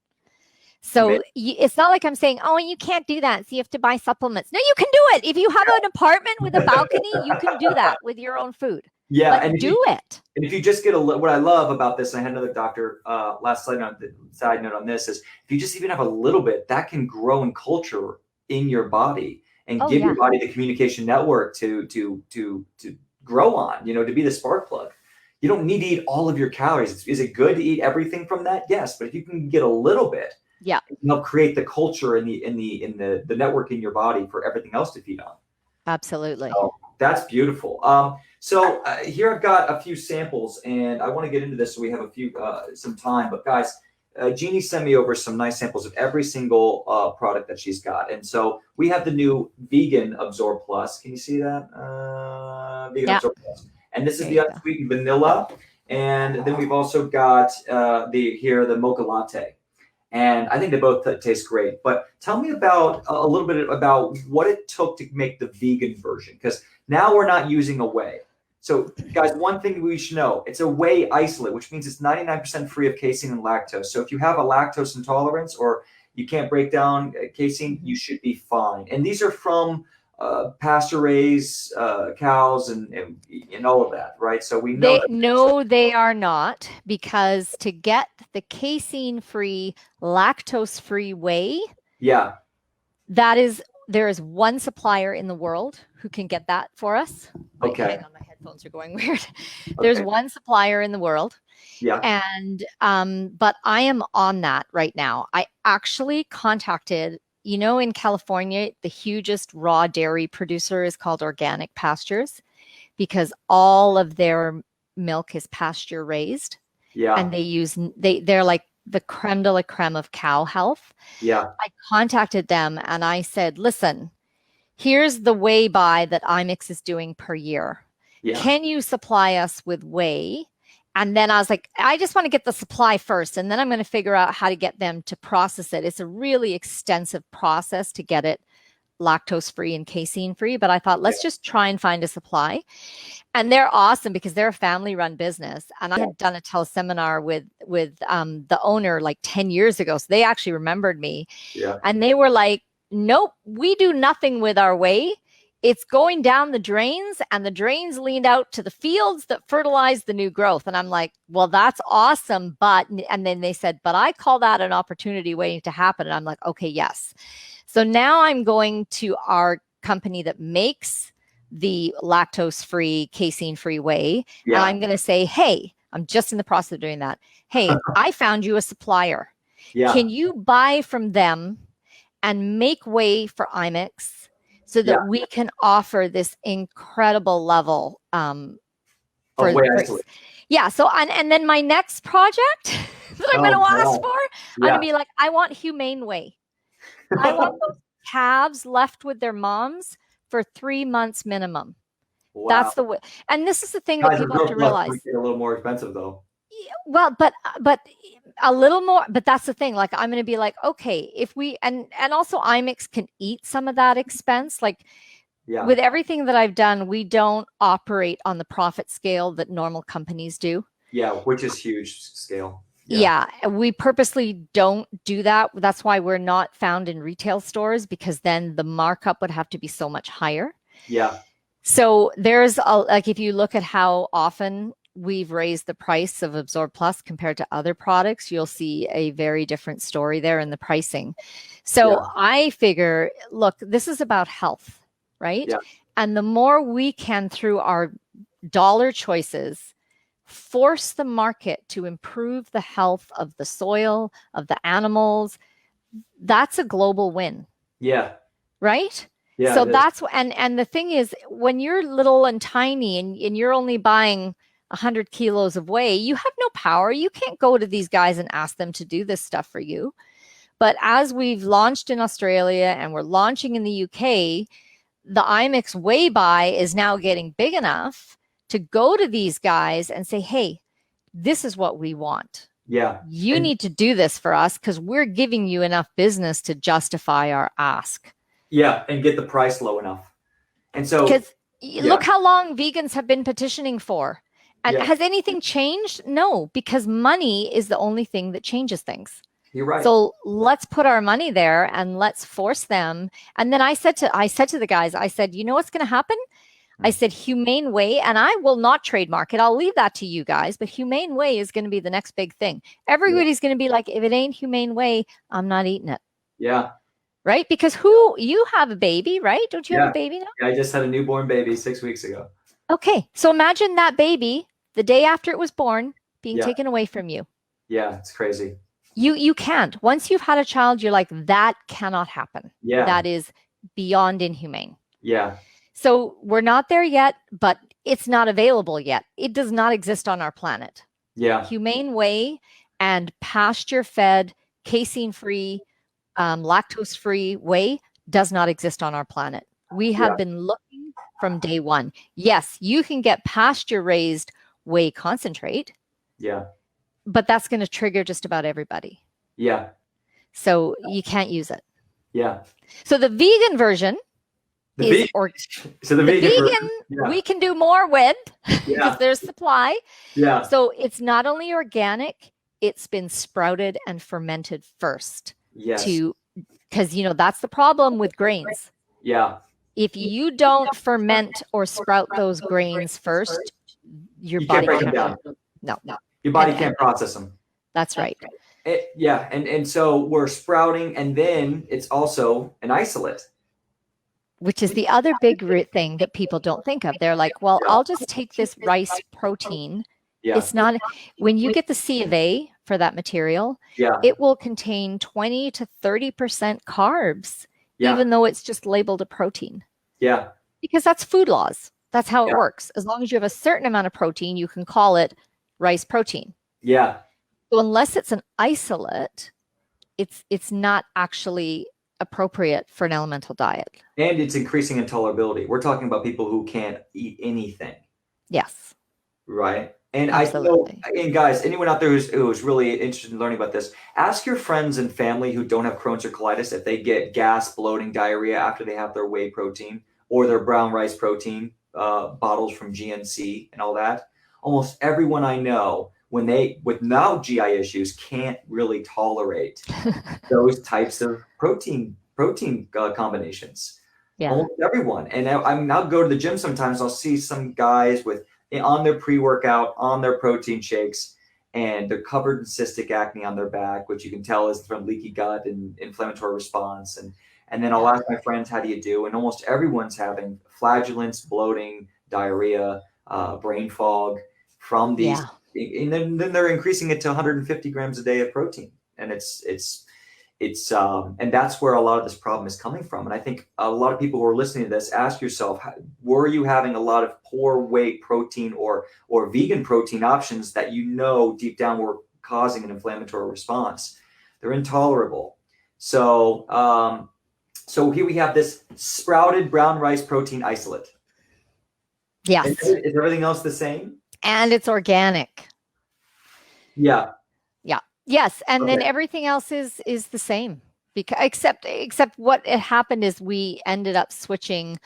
So it's not like I'm saying, oh, you can't do that, so you have to buy supplements. No, you can do it. If you have an apartment with a balcony, you can do that with your own food. And do it. And if you just get what I love about this, and I had another doctor last side note on this, is if you just even have a little bit, that can grow in culture in your body and give your body the communication network to grow on, to be the spark plug. You don't need to eat all of your calories. Is it good to eat everything from that? Yes, but if you can get a little bit, help create the culture and the network in your body for everything else to feed on. Absolutely. So that's beautiful. So here I've got a few samples, and I want to get into this so we have some time. But guys, Jeannie sent me over some nice samples of every single product that she's got, and so we have the new Vegan Absorb Plus. Can you see that? Vegan Absorb Plus, and this is the unsweetened vanilla, and then we've also got the mocha latte. And I think they both taste great. But tell me about a little bit about what it took to make the vegan version, because now we're not using a whey. So guys, one thing we should know, it's a whey isolate, which means it's 99% free of casein and lactose. So if you have a lactose intolerance or you can't break down casein, you should be fine. And these are from pasture-raised cows and all of that, right? So we know they are not, because to get the casein-free, lactose-free whey, there is one supplier in the world who can get that for us. Hang on, my headphones are going weird. There's one supplier in the world. And but I am on that right now. I actually contacted, in California, the hugest raw dairy producer is called Organic Pastures, because all of their milk is pasture raised. And they're like the creme de la creme of cow health. I contacted them and I said, listen, here's the whey buy that IMIX is doing per year. Can you supply us with whey? And then I was like, I just want to get the supply first, and then I'm going to figure out how to get them to process it. It's a really extensive process to get it lactose-free and casein-free, but I thought, let's just try and find a supply. And they're awesome because they're a family-run business. And I had done a teleseminar with the owner like 10 years ago, so they actually remembered me. And they were like, nope, we do nothing with our whey. It's going down the drains, and the drains leaned out to the fields that fertilize the new growth. And I'm like, well, that's awesome. And then they said, but I call that an opportunity waiting to happen. And I'm like, okay, yes. So now I'm going to our company that makes the lactose-free, casein-free whey. And I'm going to say, hey, I'm just in the process of doing that. Hey, I found you a supplier. Can you buy from them and make whey for IMIX? So that we can offer this incredible level so and then my next project that I'm going to ask for, I'm going to be like, I want humane whey. I want those calves left with their moms for 3 months minimum. That's the way. And this is the thing that people have to realize. It's a little more expensive though. Well, but a little more, but that's the thing. Like, I'm going to be like, okay, if we, and also IMIX can eat some of that expense. Like, with everything that I've done, we don't operate on the profit scale that normal companies do. Yeah, which is huge scale. Yeah, we purposely don't do that. That's why we're not found in retail stores, because then the markup would have to be so much higher. Yeah. So there's like, if you look at how often we've raised the price of Absorb Plus compared to other products, you'll see a very different story there in the pricing. So I figure, look, this is about health, right? Yeah. And the more we can, through our dollar choices, force the market to improve the health of the soil, of the animals, that's a global win. Yeah. Right? Yeah. So that's, and the thing is, when you're little and tiny and you're only buying 100 kilos of whey, you have no power. You can't go to these guys and ask them to do this stuff for you. But as we've launched in Australia and we're launching in the UK, the IMIX Whey Buy is now getting big enough to go to these guys and say, hey, this is what we want. Yeah. You need to do this for us because we're giving you enough business to justify our ask. Yeah, and get the price low enough. And so, because look how long vegans have been petitioning for. And has anything changed? No, because money is the only thing that changes things. You're right. So let's put our money there and let's force them. And then I said to the guys, I said, you know what's going to happen? I said, humane whey, and I will not trademark it. I'll leave that to you guys. But humane whey is going to be the next big thing. Everybody's going to be like, if it ain't humane whey, I'm not eating it. Yeah. Right? Because you have a baby, right? Don't you have a baby now? Yeah, I just had a newborn baby 6 weeks ago. Okay. So imagine that baby, the day after it was born, being taken away from you. Yeah, it's crazy. You can't. Once you've had a child, you're like, that cannot happen. Yeah. That is beyond inhumane. Yeah. So we're not there yet, but it's not available yet. It does not exist on our planet. Yeah. Humane whey and pasture-fed, casein-free, lactose-free whey does not exist on our planet. We have been looking from day one. Yes, you can get pasture-raised whey concentrate. Yeah. But that's going to trigger just about everybody. Yeah. So you can't use it. Yeah. So the vegan version is the vegan we can do more with because there's supply. Yeah. So it's not only organic, it's been sprouted and fermented first. Yes. Because that's the problem with grains. Yeah. If you don't ferment or sprout those grains first, your body can't break them down. No. Your body can't process them. That's right. And so we're sprouting, and then it's also an isolate. Which is the other big thing that people don't think of. They're like, well, I'll just take this rice protein. Yeah. It's not, when you get the C of A for that material, it will contain 20 to 30% carbs, even though it's just labeled a protein. Yeah. Because that's food laws. That's how it works. As long as you have a certain amount of protein, you can call it rice protein. Yeah. So unless it's an isolate, it's not actually appropriate for an elemental diet. And it's increasing intolerability. We're talking about people who can't eat anything. Yes. Right. And absolutely. And guys, anyone out there who's really interested in learning about this, ask your friends and family who don't have Crohn's or colitis if they get gas, bloating, diarrhea after they have their whey protein or their brown rice protein bottles from GNC and all that. Almost everyone I know, with now GI issues, can't really tolerate those types of protein combinations. Yeah. Almost everyone. And I'll go to the gym sometimes. I'll see some guys on their pre-workout, on their protein shakes, and they're covered in cystic acne on their back, which you can tell is from leaky gut and inflammatory response. And then I'll ask my friends, how do you do? And almost everyone's having flatulence, bloating, diarrhea, brain fog from these. And then they're increasing it to 150 grams a day of protein. And and that's where a lot of this problem is coming from. And I think a lot of people who are listening to this, ask yourself, were you having a lot of poor weight protein or vegan protein options that deep down were causing an inflammatory response? They're intolerable. So here we have this sprouted brown rice protein isolate. Yes. Is everything else the same? And it's organic. Yeah. Yeah. Yes. And then everything else is the same, because except what happened is we ended up switching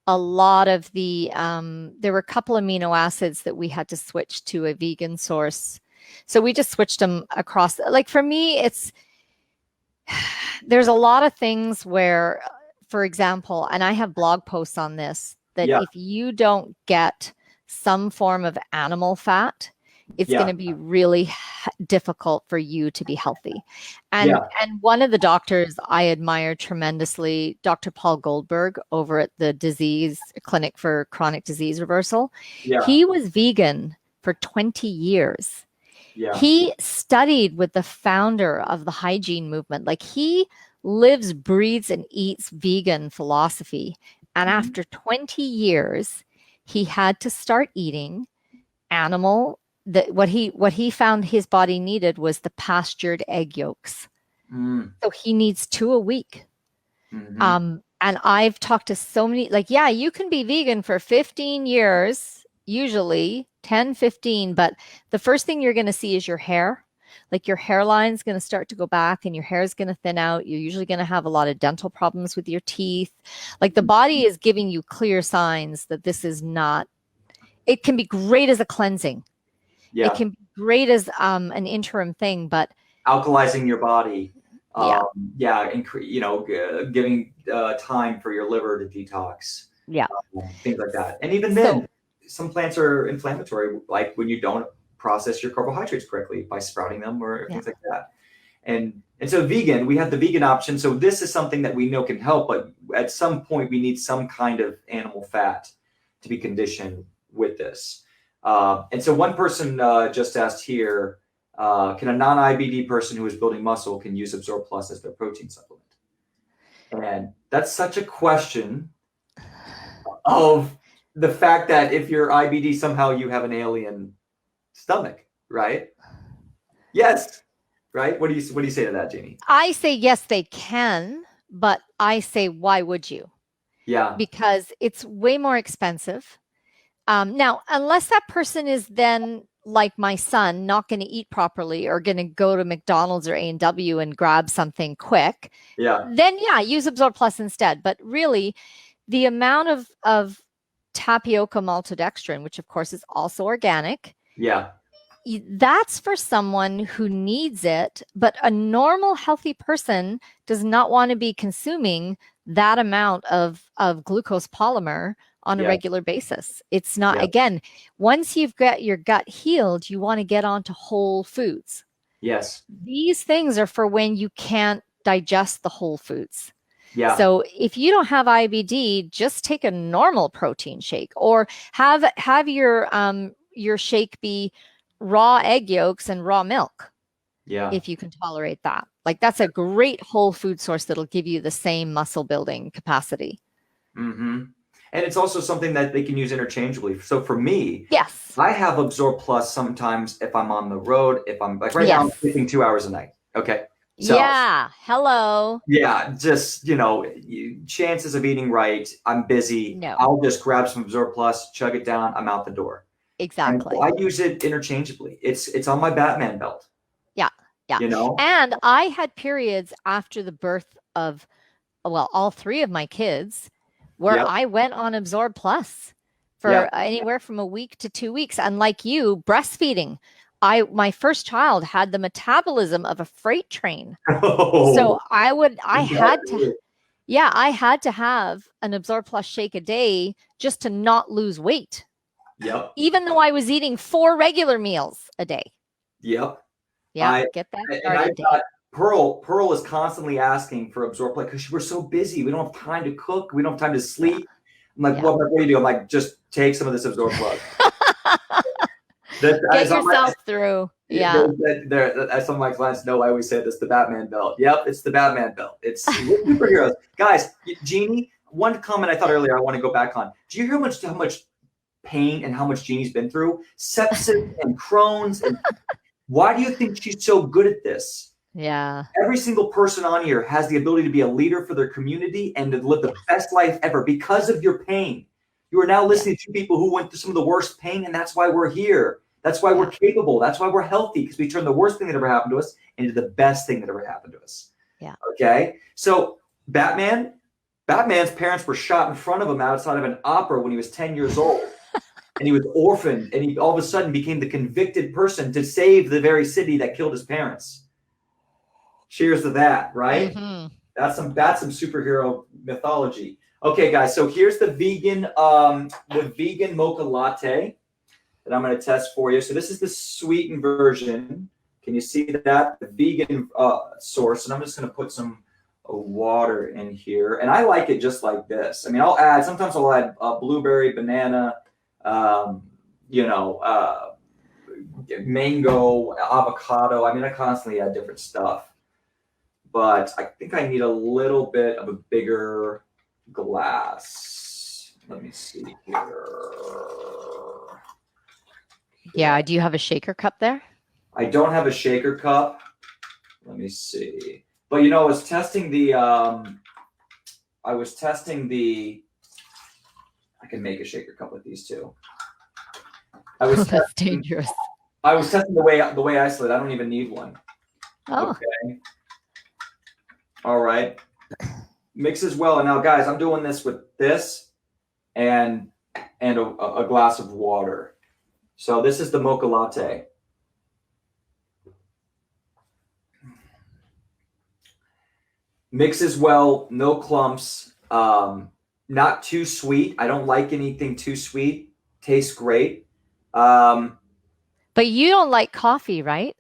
a lot of the there were a couple amino acids that we had to switch to a vegan source. So we just switched them across. Like for me, there's a lot of things where, for example, and I have blog posts on this, that if you don't get some form of animal fat, it's going to be really difficult for you to be healthy. And one of the doctors I admire tremendously, Dr. Paul Goldberg over at the Disease Clinic for Chronic Disease Reversal, he was vegan for 20 years. Yeah. He studied with the founder of the hygiene movement. Like, he lives, breathes, and eats vegan philosophy. And after 20 years, he had to start eating animal. What he found his body needed was the pastured egg yolks. So he needs 2 a week. And I've talked to so many, like, you can be vegan for 15 years, usually 10, 15, but the first thing you're going to see is your hair. Like, your hairline's going to start to go back and your hair is going to thin out. You're usually going to have a lot of dental problems with your teeth. Like, the body is giving you clear signs that this is not, it can be great as a cleansing. Yeah. It can be great as an interim thing, but alkalizing your body. Giving time for your liver to detox. Yeah. Things like that. And even then, some plants are inflammatory, like when you don't process your carbohydrates correctly by sprouting them or things like that. And so vegan, we have the vegan option. So this is something that we know can help, but at some point we need some kind of animal fat to be conditioned with this. And so one person just asked here, can a non-IBD person who is building muscle can use Absorb Plus as their protein supplement? And that's such a question of the fact that if you're IBD, somehow you have an alien stomach, right? Yes. Right? What do you say to that, Jeannie? I say yes, they can, but I say, why would you? Yeah. Because it's way more expensive. Now, unless that person is then, like my son, not going to eat properly or going to go to McDonald's or A&W and grab something quick, then use Absorb Plus instead. But really, the amount of tapioca maltodextrin, which of course is also organic, that's for someone who needs it. But a normal, healthy person does not want to be consuming that amount of glucose polymer on a regular basis. It's not, again, once you've got your gut healed, you want to get onto whole foods. Yes. These things are for when you can't digest the whole foods. Yeah. So if you don't have IBD, just take a normal protein shake, or have your shake be raw egg yolks and raw milk. Yeah. If you can tolerate that. Like, that's a great whole food source that'll give you the same muscle building capacity. Mm-hmm. And it's also something that they can use interchangeably. So for me, I have Absorb Plus sometimes if I'm on the road, if I'm like now, I'm sleeping 2 hours a night. Okay. So, hello. Yeah. Just, chances of eating right. I'm busy. No. I'll just grab some Absorb Plus, chug it down. I'm out the door. Exactly. And I use it interchangeably. It's on my Batman belt. Yeah. Yeah. And I had periods after the birth of, all 3 of my kids, where I went on Absorb Plus for anywhere from a week to 2 weeks. And like you, breastfeeding, my first child had the metabolism of a freight train. Oh, so I had to have an Absorb Plus shake a day just to not lose weight. Yep. Even though I was eating 4 regular meals a day. Yep. Yeah. Get that started. Pearl is constantly asking for Absorb Plus because we're so busy. We don't have time to cook. We don't have time to sleep. I'm like, what do you do? I'm like, just take some of this Absorb Plus. Get yourself through. Yeah. As some of my clients know, I always say this, the Batman belt. Yep, it's the Batman belt. It's superheroes. Guys, Jeannie, one comment I thought earlier I want to go back on. Do you hear how much pain and how much Jeannie's been through? Sepsis and Crohn's. And why do you think she's so good at this? Yeah. Every single person on here has the ability to be a leader for their community and to live the best life ever because of your pain. You are now listening to people who went through some of the worst pain, and that's why we're here. That's why we're capable. That's why we're healthy, because we turn the worst thing that ever happened to us into the best thing that ever happened to us. Yeah. Okay. So Batman's parents were shot in front of him outside of an opera when he was 10 years old. And he was orphaned, and he all of a sudden became the convicted person to save the very city that killed his parents. Cheers to that, right? Mm-hmm. That's some superhero mythology. Okay, guys. So here's the vegan mocha latte that I'm going to test for you. So this is the sweetened version. Can you see that? The vegan source. And I'm just going to put some water in here. And I like it just like this. I mean, sometimes I'll add blueberry, banana, mango, avocado. I mean, I constantly add different stuff. But I think I need a little bit of a bigger glass. Let me see here. Yeah. Do you have a shaker cup there? I don't have a shaker cup. Let me see. But I was testing the I can make a shaker cup with these two. That's dangerous. I was testing the way I slid. I don't even need one. Oh. Okay. All right. Mixes well. And now, guys, I'm doing this with this and a glass of water. So this is the mocha latte. Mixes well, no clumps, not too sweet. I don't like anything too sweet. Tastes great. But you don't like coffee, right?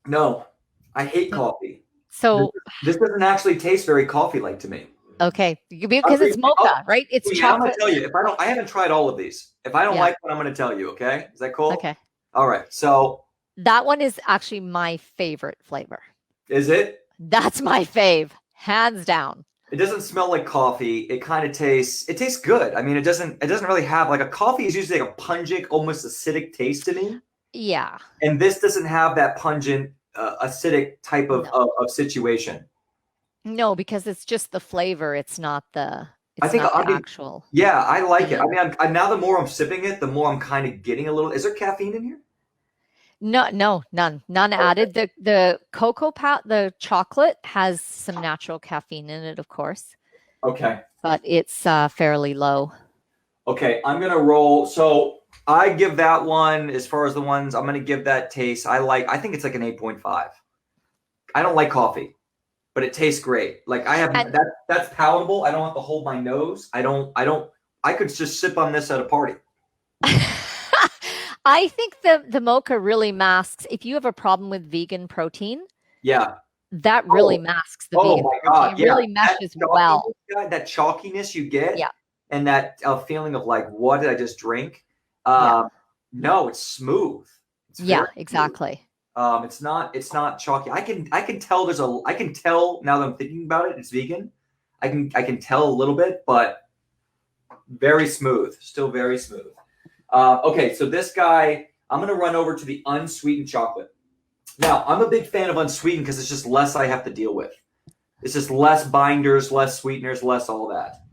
No, I hate coffee. So this doesn't actually taste very coffee-like to me. Okay, because it's mocha, right? It's chocolate. I'm gonna tell you, I haven't tried all of these. If I don't like one, I'm gonna tell you. Okay, is that cool? Okay. All right. So that one is actually my favorite flavor. Is it? That's my fave, hands down. It doesn't smell like coffee. It kind of tastes. It tastes good. I mean, it doesn't really have like a coffee is usually like a pungent, almost acidic taste to me. Yeah. And this doesn't have that pungent, acidic type of situation. No, because it's just the flavor. It's not the. Actual. Yeah, I like it. I mean, now the more I'm sipping it, the more I'm kind of getting a little. Is there caffeine in here? No, none added. The cocoa the chocolate has some natural caffeine in it, of course. Okay. But it's fairly low. Okay, I'm gonna roll. So I give that one, as far as the ones, I'm gonna give that taste. I think it's like an 8.5. I don't like coffee, but it tastes great. Like that's palatable. I don't have to hold my nose. I could just sip on this at a party. I think the mocha really masks, if you have a problem with vegan protein. Yeah. That really masks the vegan protein. It really meshes well. That chalkiness you get. Yeah. And that feeling of like, what did I just drink? No, it's smooth. It's exactly. Smooth. It's not chalky. I can tell I can tell now that I'm thinking about it, it's vegan. I can tell a little bit, but very smooth, still very smooth. Okay, so this guy, I'm gonna run over to the unsweetened chocolate. Now, I'm a big fan of unsweetened because it's just less I have to deal with. It's just less binders, less sweeteners, less all that.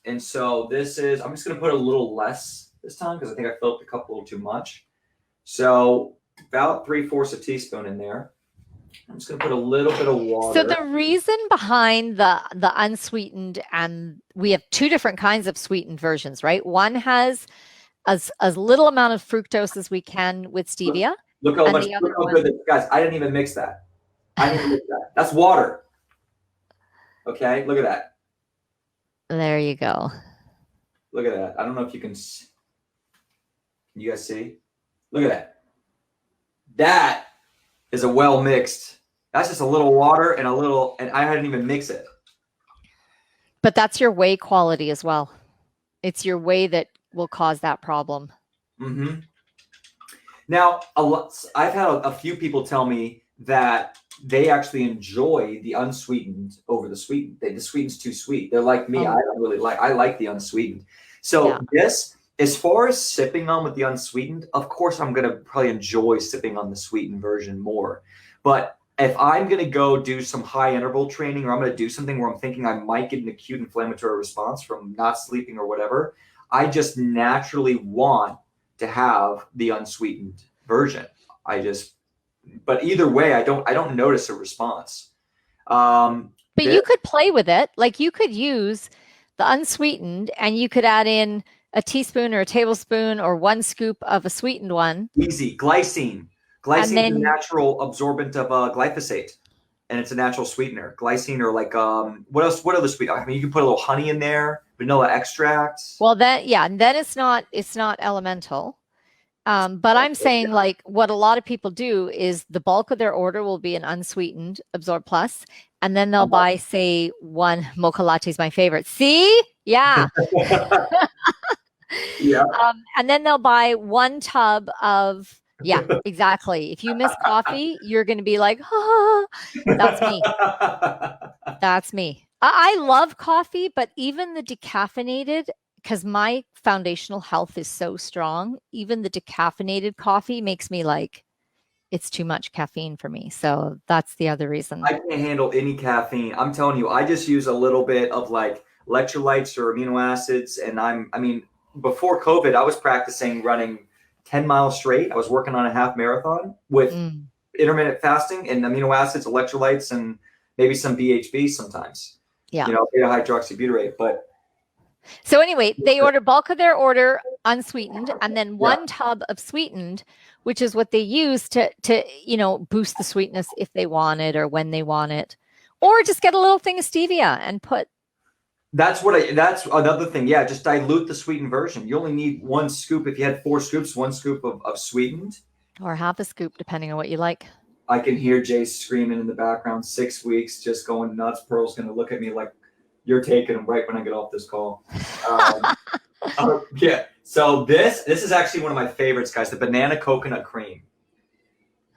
And so this is, I'm just gonna put a little less this time because I think I filled up the cup a little too much. So about 3/4 teaspoon in there. I'm just gonna put a little bit of water. So the reason behind the unsweetened, and we have two different kinds of sweetened versions, right? One has as little amount of fructose as we can with stevia. Look how much, guys, I didn't even mix that. That's water. Okay, look at that. There you go. Look at that. I don't know if you can you guys see? Look at that. That is a well mixed. That's just a little water and I didn't even mix it. But that's your whey quality as well. It's your whey that will cause that problem. Mm-hmm. Now, I've had a few people tell me that they actually enjoy the unsweetened over the sweetened. The sweetened's too sweet. They're like me. I don't really I like the unsweetened. So this, as far as sipping on with the unsweetened, of course, I'm going to probably enjoy sipping on the sweetened version more. But if I'm going to go do some high interval training, or I'm going to do something where I'm thinking I might get an acute inflammatory response from not sleeping or whatever, I just naturally want to have the unsweetened version. But either way, I don't notice a response. But you could play with it. Like you could use the unsweetened and you could add in a teaspoon or a tablespoon or 1 scoop of a sweetened one. Easy. Glycine. Glycine is a natural absorbent of glyphosate, and it's a natural sweetener. Glycine, or like what else? What other sweet? I mean, you can put a little honey in there, vanilla extract. Well, then it's not elemental. But I'm saying like what a lot of people do is the bulk of their order will be an unsweetened Absorb Plus, and then they'll buy, say, one mocha latte is my favorite. See? Yeah. Yeah. And then they'll buy 1 tub of, yeah, exactly. If you miss coffee, you're going to be like, that's me. That's me. I love coffee, but even the decaffeinated, because my foundational health is so strong, even the decaffeinated coffee makes me like, it's too much caffeine for me. So that's the other reason. I can't handle any caffeine. I'm telling you, I just use a little bit of like electrolytes or amino acids. And I mean, before COVID, I was practicing running 10 miles straight. I was working on a half marathon with intermittent fasting and amino acids, electrolytes, and maybe some BHB sometimes. Yeah. Beta hydroxybutyrate. But so anyway, they order bulk of their order unsweetened, and then 1 tub of sweetened, which is what they use to boost the sweetness if they want it or when they want it, or just get a little thing of stevia and put. That's another thing. Yeah, just dilute the sweetened version. You only need 1 scoop. If you had 4 scoops, 1 scoop of sweetened, or half a scoop, depending on what you like. I can hear Jay screaming in the background. 6 weeks, just going nuts. Pearl's going to look at me like you're taking them right when I get off this call. Yeah. So this is actually one of my favorites, guys. The banana coconut cream.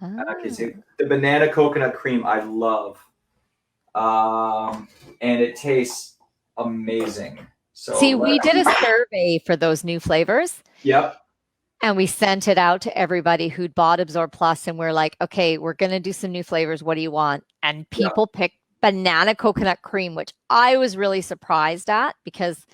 The banana coconut cream I love, and it tastes amazing. So see, we did a survey for those new flavors. Yep. And we sent it out to everybody who'd bought Absorb Plus, and we're like, okay, we're going to do some new flavors. What do you want? And people picked banana coconut cream, which I was really surprised at because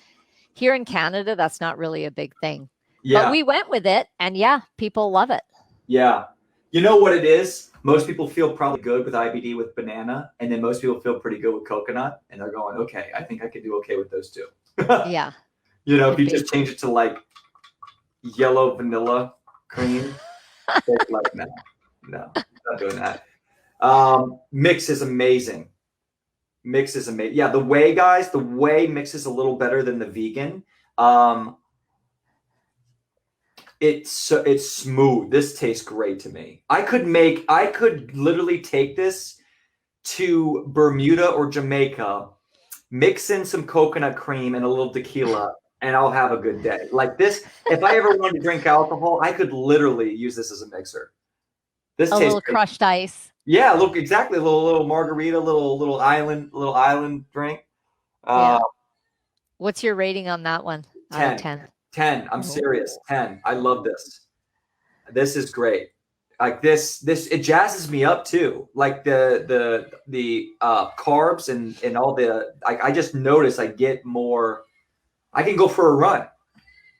here in Canada, that's not really a big thing. Yeah. But we went with it, and people love it. Yeah. You know what it is? Most people feel probably good with IBD with banana, and then most people feel pretty good with coconut, and they're going, okay, I think I could do okay with those two. Yeah. If you just change it to like yellow vanilla cream, like, no, not doing that. Mix is amazing. Yeah, the whey mix is a little better than the vegan. It's smooth. This tastes great to me. I could literally take this to Bermuda or Jamaica, mix in some coconut cream and a little tequila, and I'll have a good day. Like this, if I ever wanted to drink alcohol, I could literally use this as a mixer. This tastes little great. Crushed ice. Yeah, look, exactly. A little margarita, little island drink. What's your rating on that one? 10. Out of 10. 10. I'm serious. 10. I love this. This is great. Like this it jazzes me up too. Like the carbs and all the I just notice I get more. I can go for a run.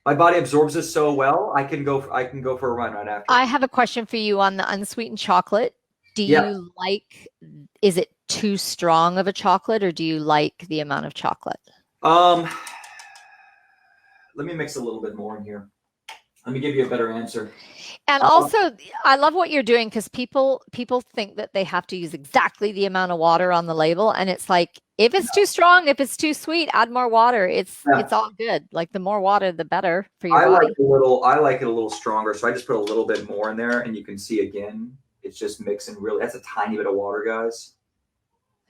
My body absorbs this so well. I can go for a run right after. I have a question for you on the unsweetened chocolate. Do you like? Is it too strong of a chocolate, or do you like the amount of chocolate? Let me mix a little bit more in here. Let me give you a better answer. And also, I love what you're doing because people think that they have to use exactly the amount of water on the label, and it's like if it's too strong, if it's too sweet, add more water. It's all good. Like the more water, the better for your body. I like it a little stronger, so I just put a little bit more in there, and you can see again, it's just mixing really. That's a tiny bit of water, guys.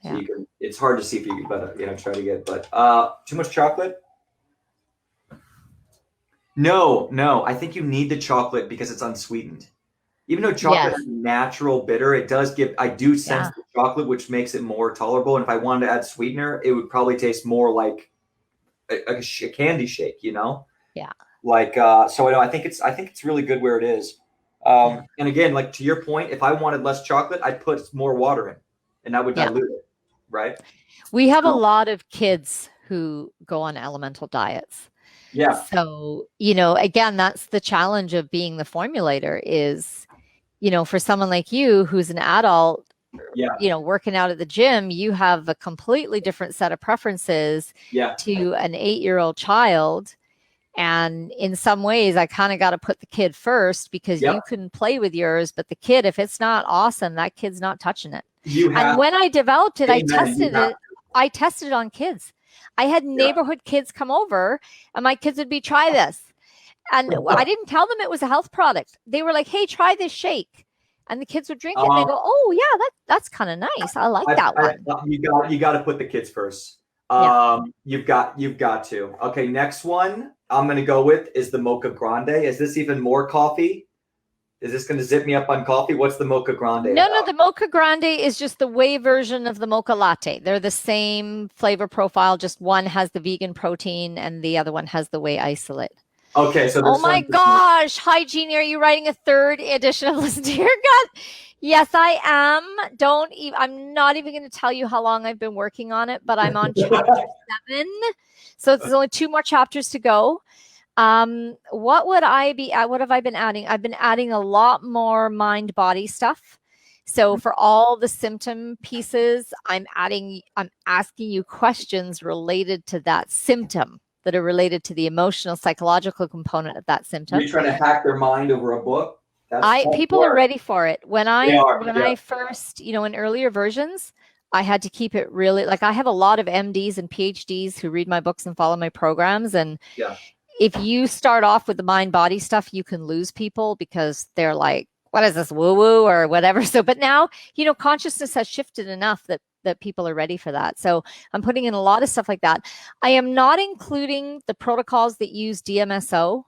So it's hard to see if you try to get, but too much chocolate. No, I think you need the chocolate because it's unsweetened. Even though chocolate is natural bitter, it does give, I do sense the chocolate, which makes it more tolerable. And if I wanted to add sweetener, it would probably taste more like a candy shake, Yeah. Like, so I think it's really good where it is. And again, like to your point, if I wanted less chocolate, I'd put more water in and I would dilute it. Right. We have a lot of kids who go on elemental diets. Yeah. So, again, that's the challenge of being the formulator is, for someone like you who's an adult, working out at the gym, you have a completely different set of preferences to an 8-year-old child. And in some ways, I kind of got to put the kid first because you can play with yours, but the kid, if it's not awesome, that kid's not touching it. And when I developed it, I tested it on kids. I had neighborhood kids come over and my kids would be, try this. And I didn't tell them it was a health product. They were like, hey, try this shake. And the kids would drink it and they go, oh yeah, that's kind of nice. I like that one. You got to put the kids first. You've got to. Okay, next one I'm going to go with is the Mocha Grande. Is this even more coffee? Is this going to zip me up on coffee? What's the Mocha Grande? No, the Mocha Grande is just the whey version of the Mocha Latte. They're the same flavor profile, just one has the vegan protein and the other one has the whey isolate. Okay, so oh my gosh, hi Jeannie, are you writing a third edition of Listen to Your Gut? Yes, I am. I'm not even going to tell you how long I've been working on it, but I'm on chapter 7. So there's only 2 more chapters to go. What have I been adding? I've been adding a lot more mind body stuff. So for all the symptom pieces, I'm asking you questions related to that symptom that are related to the emotional, psychological component of that symptom. You're trying to hack their mind over a book? People are ready for it. When I first, in earlier versions, I had to keep it really, like I have a lot of MDs and PhDs who read my books and follow my programs. And if you start off with the mind body stuff, you can lose people because they're like, what is this woo woo or whatever. So, but now, consciousness has shifted enough that people are ready for that. So I'm putting in a lot of stuff like that. I am not including the protocols that use DMSO.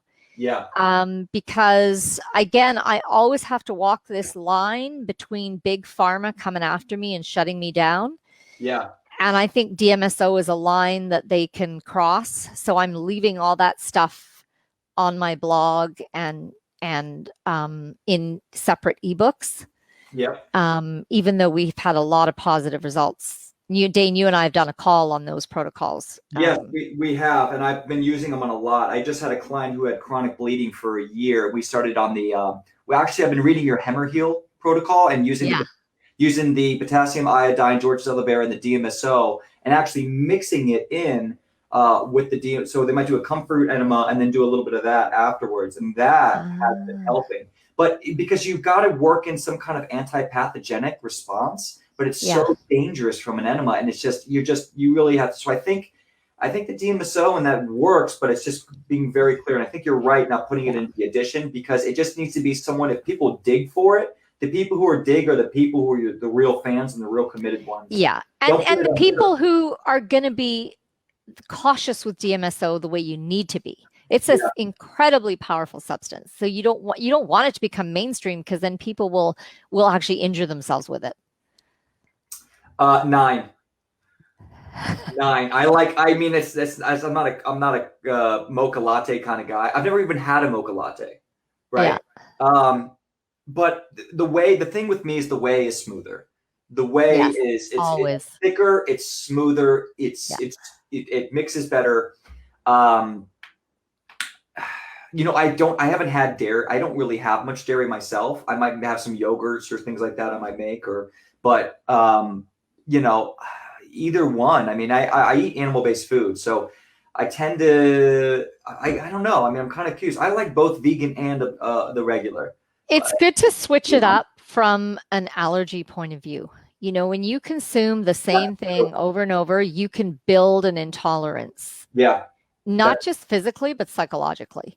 Because again, I always have to walk this line between big pharma coming after me and shutting me down. And I think DMSO is a line that they can cross. So I'm leaving all that stuff on my blog and in separate ebooks. Even though we've had a lot of positive results. Dane, you and I have done a call on those protocols. Yes, we have, and I've been using them on a lot. I just had a client who had chronic bleeding for a year. We started on the, I've been reading your HemorHeal protocol and using the potassium iodine, George Zelabert, and the DMSO, and actually mixing it in with the DM. So they might do a comfort enema and then do a little bit of that afterwards, and that has been helping. But because you've got to work in some kind of anti-pathogenic response, but it's so dangerous from an enema, and it's just you really have to. So I think the DMSO and that works, but it's just being very clear. And I think you're right not putting it into the addition because it just needs to be someone. If people dig for it, the people who are the people who are the real fans and the real committed ones. Yeah, and the people who are going to be cautious with DMSO the way you need to be. It's an incredibly powerful substance. So you don't want it to become mainstream because then people will actually injure themselves with it. 9. I mean, I'm not a mocha latte kind of guy. I've never even had a mocha latte, right? Yeah. But the thing with me is the whey is smoother. The whey it's thicker, it's smoother, it mixes better. I haven't had dairy. I don't really have much dairy myself. I might have some yogurts or things like that I might make, but either one. I mean, I eat animal-based food, so I tend to, I don't know. I mean, I'm kind of curious. I like both vegan and the regular. It's good to switch it up from an allergy point of view. When you consume the same thing over and over, you can build an intolerance. Yeah. Not just physically, but psychologically.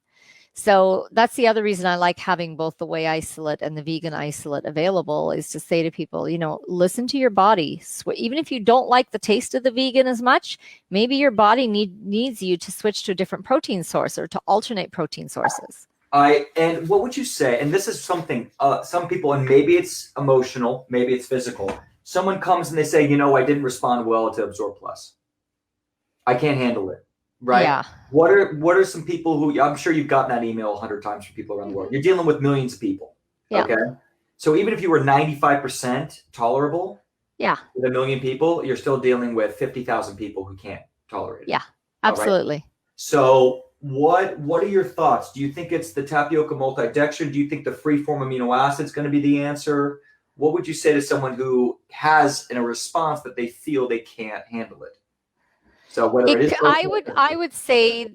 So that's the other reason I like having both the whey isolate and the vegan isolate available is to say to people, listen to your body. Even if you don't like the taste of the vegan as much, maybe your body needs you to switch to a different protein source or to alternate protein sources. And what would you say, and this is something, some people, and maybe it's emotional, maybe it's physical. Someone comes and they say, I didn't respond well to Absorb Plus. I can't handle it. Right. Yeah. What are some people who, I'm sure you've gotten that email 100 times from people around the world. You're dealing with millions of people. Yeah. Okay. So even if you were 95% tolerable, with 1 million people, you're still dealing with 50,000 people who can't tolerate it. Yeah, absolutely. Right? So what are your thoughts? Do you think it's the tapioca multidextrin? Do you think the free-form amino acid is going to be the answer? What would you say to someone who has in a response that they feel they can't handle it? So whether it is, I would say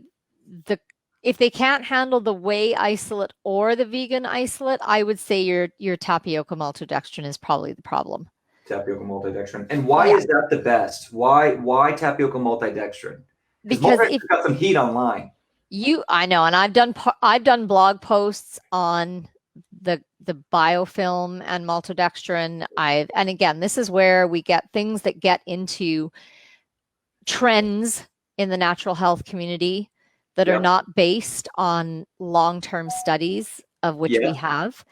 if they can't handle the whey isolate or the vegan isolate, I would say your tapioca maltodextrin is probably the problem. Tapioca multidextrin. And why is that the best? Why tapioca multidextrin? Because it's got some heat online. I know, and I've done blog posts on the biofilm and maltodextrin. And again, this is where we get things that get into trends in the natural health community that are not based on long-term studies, of which we have.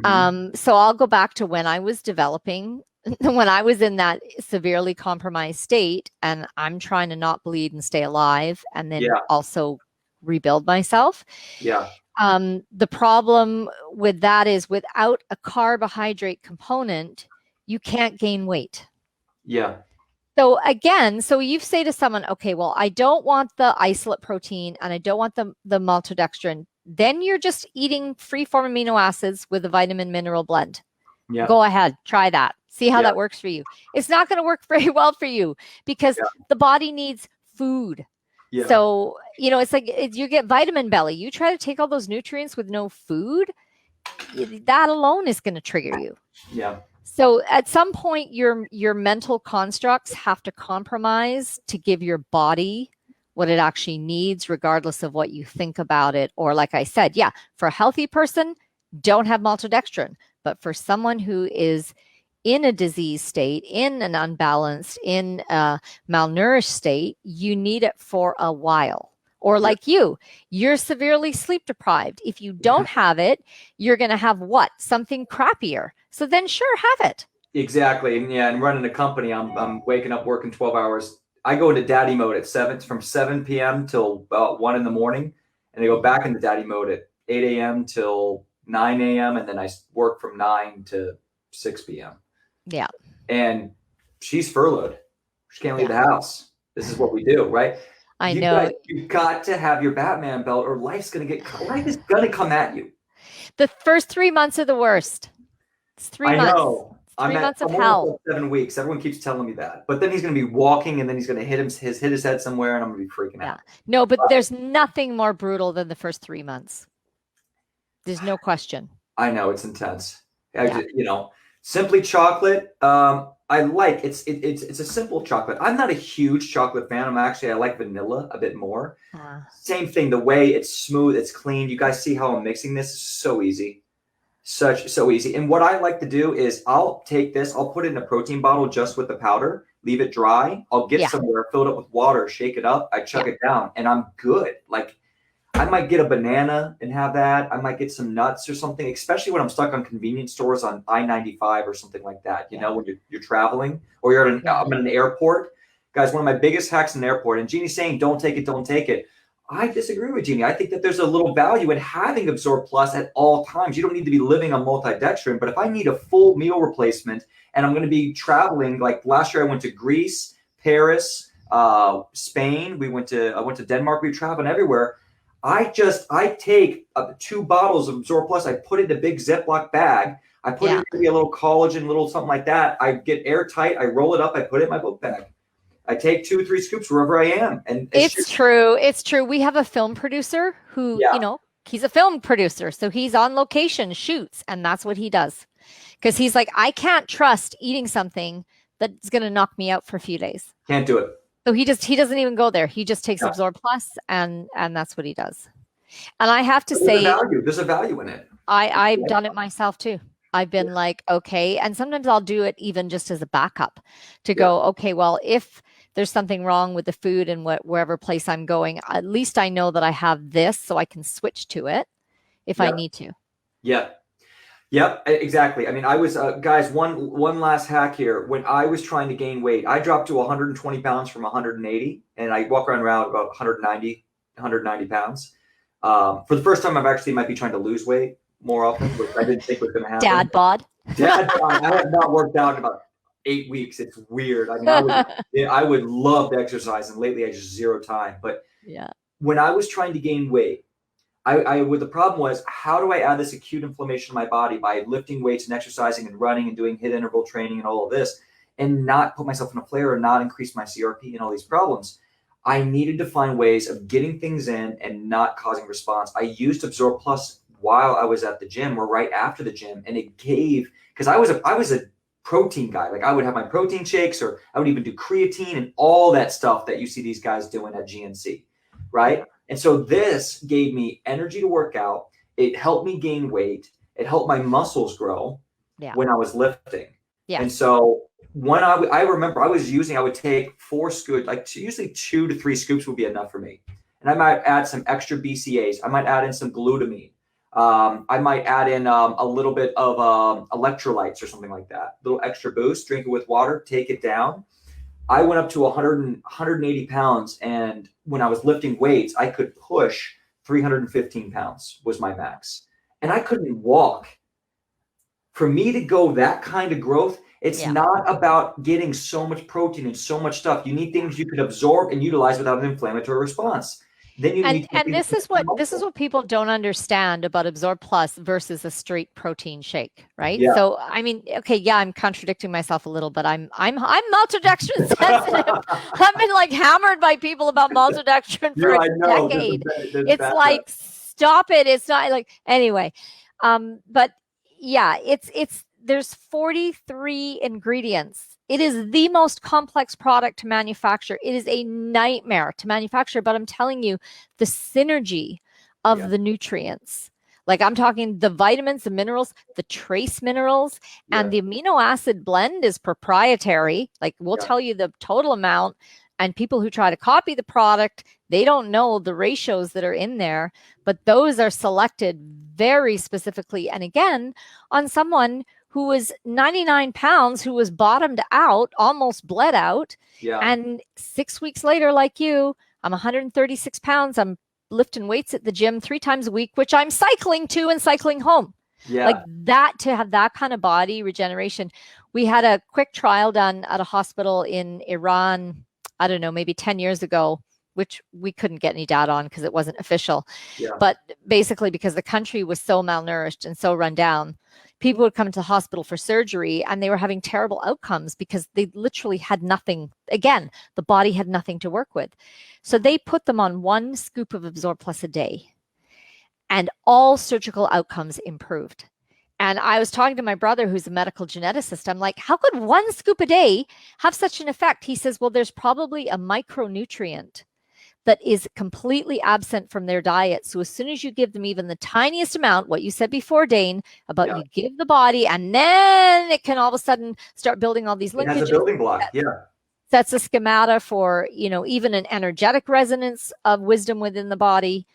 So I'll go back to when I was developing, when I was in that severely compromised state, and I'm trying to not bleed and stay alive, and then also rebuild myself. The problem with that is without a carbohydrate component, you can't gain weight. So again, so you say to someone, okay, well, I don't want the isolate protein and I don't want the maltodextrin. Then you're just eating free-form amino acids with a vitamin mineral blend. Go ahead, try that. See how that works for you. It's not going to work very well for you because the body needs food. So, it's like you get vitamin belly. You try to take all those nutrients with no food, that alone is going to trigger you. So at some point, your mental constructs have to compromise to give your body what it actually needs, regardless of what you think about it. Or like I said, for a healthy person, don't have maltodextrin. But for someone who is in a disease state, in an unbalanced, in a malnourished state, you need it for a while. Or like you're severely sleep deprived. If you don't have it, you're going to have what? Something crappier. So then sure, have it. Exactly. And running a company, I'm waking up working 12 hours. I go into daddy mode at from 7 p.m. till about 1 in the morning. And I go back into daddy mode at 8 a.m. till 9 a.m. And then I work from 9 to 6 p.m. And she's furloughed. She can't leave the house. This is what we do, right? I know. Guys, you've got to have your Batman belt or life is going to come at you. The first 3 months are the worst. It's 3 months. I know. It's 3 months of hell. 7 weeks. Everyone keeps telling me that. But then he's going to be walking and then he's going to hit his head somewhere and I'm going to be freaking out. No, but there's nothing more brutal than the first 3 months. There's no question. I know. It's intense. Simply chocolate. I like it's a simple chocolate. I'm not a huge chocolate fan. I like vanilla a bit more. Same thing. The way it's smooth, it's clean. You guys see how I'm mixing this? It's so easy. So easy. And what I like to do is I'll take this, I'll put it in a protein bottle just with the powder, leave it dry. I'll get somewhere, fill it up with water, shake it up. I chuck it down and I'm good. Like I might get a banana and have that. I might get some nuts or something, especially when I'm stuck on convenience stores on I-95 or something like that. You know, when you're traveling or you're at I'm at an airport. Guys, one of my biggest hacks in the airport, and Jeannie's saying, don't take it. I disagree with Jeannie. I think that there's a little value in having Absorb Plus at all times. You don't need to be living on multidextrin, but if I need a full meal replacement and I'm going to be traveling, like last year I went to Greece, Paris, Spain. I went to Denmark. We traveled everywhere. I take 2 bottles of Absorb Plus. I put it in a big Ziploc bag. I put it in maybe a little collagen, little something like that. I get airtight. I roll it up. I put it in my book bag. I take 2 or 3 scoops wherever I am. And it's true. It's true. We have a film producer who, he's a film producer. So he's on location, shoots, and that's what he does. Because he's like, I can't trust eating something that's going to knock me out for a few days. Can't do it. So he doesn't even go there. He just takes Absorb Plus and that's what he does. And I have to say, there's a value in it. I've done it myself too. I've been like, okay. And sometimes I'll do it even just as a backup to go, okay, well, if there's something wrong with the food and wherever place I'm going, at least I know that I have this so I can switch to it if I need to. Yep, exactly. I mean, I was, guys, one last hack here. When I was trying to gain weight, I dropped to 120 pounds from 180, and I walk around about 190 pounds. For the first time, might be trying to lose weight more often, which I didn't think was going to happen. Dad bod. I have not worked out in about 8 weeks. It's weird. I mean, I would love to exercise, and lately I just zero time. But when I was trying to gain weight, the problem was, how do I add this acute inflammation to my body by lifting weights and exercising and running and doing HIIT interval training and all of this, and not put myself in a flare or not increase my CRP and all these problems? I needed to find ways of getting things in and not causing response. I used Absorb Plus while I was at the gym or right after the gym, and it gave, because I was a protein guy. Like, I would have my protein shakes, or I would even do creatine and all that stuff that you see these guys doing at GNC, right? And so this gave me energy to work out. It helped me gain weight. It helped my muscles grow when I was lifting. Yeah. And so when I remember I would take 4 scoops, like usually 2 to 3 scoops would be enough for me. And I might add some extra BCAAs. I might add in some glutamine. I might add in a little bit of electrolytes or something like that. A little extra boost, drink it with water, take it down. I went up to 180 pounds, and when I was lifting weights, I could push 315 pounds was my max. And I couldn't walk. For me to go that kind of growth, it's not about getting so much protein and so much stuff. You need things you can absorb and utilize without an inflammatory response. Then you need this is what people don't understand about Absorb Plus versus a straight protein shake, right? Yeah. So I mean, okay, I'm contradicting myself a little, but I'm maltodextrin sensitive. I've been like hammered by people about maltodextrin for a decade. It's like, stop it. It's not like, anyway. But yeah, there's 43 ingredients. It is the most complex product to manufacture. It is a nightmare to manufacture, but I'm telling you, the synergy of the nutrients, like I'm talking the vitamins, the minerals, the trace minerals, and the amino acid blend is proprietary. Like, we'll tell you the total amount, and people who try to copy the product, they don't know the ratios that are in there, but those are selected very specifically. And again, on someone who was 99 pounds, who was bottomed out, almost bled out. Yeah. And 6 weeks later, like you, I'm 136 pounds. I'm lifting weights at the gym 3 times a week, which I'm cycling to and cycling home. Yeah. Like that, to have that kind of body regeneration. We had a quick trial done at a hospital in Iran, I don't know, maybe 10 years ago, which we couldn't get any data on because it wasn't official. Yeah. But basically, because the country was so malnourished and so run down, people would come to the hospital for surgery and they were having terrible outcomes because they literally had nothing. Again, the body had nothing to work with. So they put them on 1 scoop of Absorb Plus a day, and all surgical outcomes improved. And I was talking to my brother, who's a medical geneticist. I'm like, how could 1 scoop a day have such an effect? He says, well, there's probably a micronutrient that is completely absent from their diet. So as soon as you give them even the tiniest amount, what you said before, Dane, about you give the body, and then it can all of a sudden start building all these linkages. It has a building block, That's a schemata for, even an energetic resonance of wisdom within the body.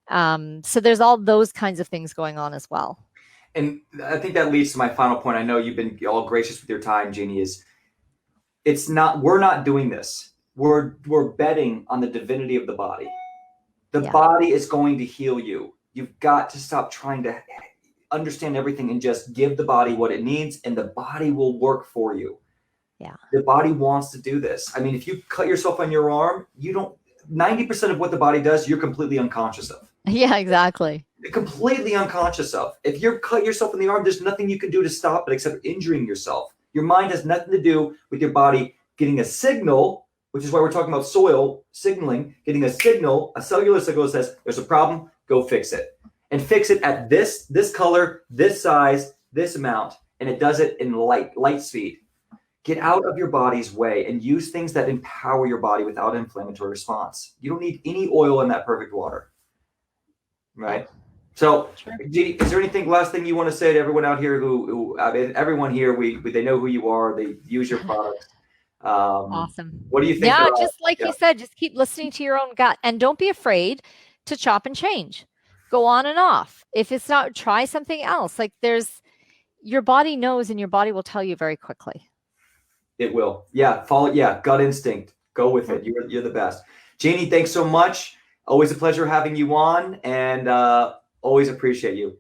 So there's all those kinds of things going on as well. And I think that leads to my final point. I know you've been all gracious with your time, Jeannie, we're not doing this. We're betting on the divinity of the body. The body is going to heal you. You've got to stop trying to understand everything and just give the body what it needs, and the body will work for you. Yeah. The body wants to do this. I mean, if you cut yourself on your arm, 90% of what the body does, you're completely unconscious of. Yeah, exactly. You're completely unconscious of. If you cut yourself in the arm, there's nothing you can do to stop it except injuring yourself. Your mind has nothing to do with your body getting a signal, which is why we're talking about soil signaling, getting a signal, a cellular signal that says, there's a problem, go fix it. And fix it at this color, this size, this amount. And it does it in light speed. Get out of your body's way and use things that empower your body without inflammatory response. You don't need any oil in that perfect water. Right? So, Jeannie, is there anything, last thing you want to say to everyone out here everyone here, they know who you are, they use your products. Awesome. What do you think? Yeah, just like you said, just keep listening to your own gut, and don't be afraid to chop and change. Go on and off. If it's not, try something else. Like your body knows, and your body will tell you very quickly. It will. Yeah. Follow. Yeah. Gut instinct. Go with it. You're the best. Jeannie, thanks so much. Always a pleasure having you on, and always appreciate you.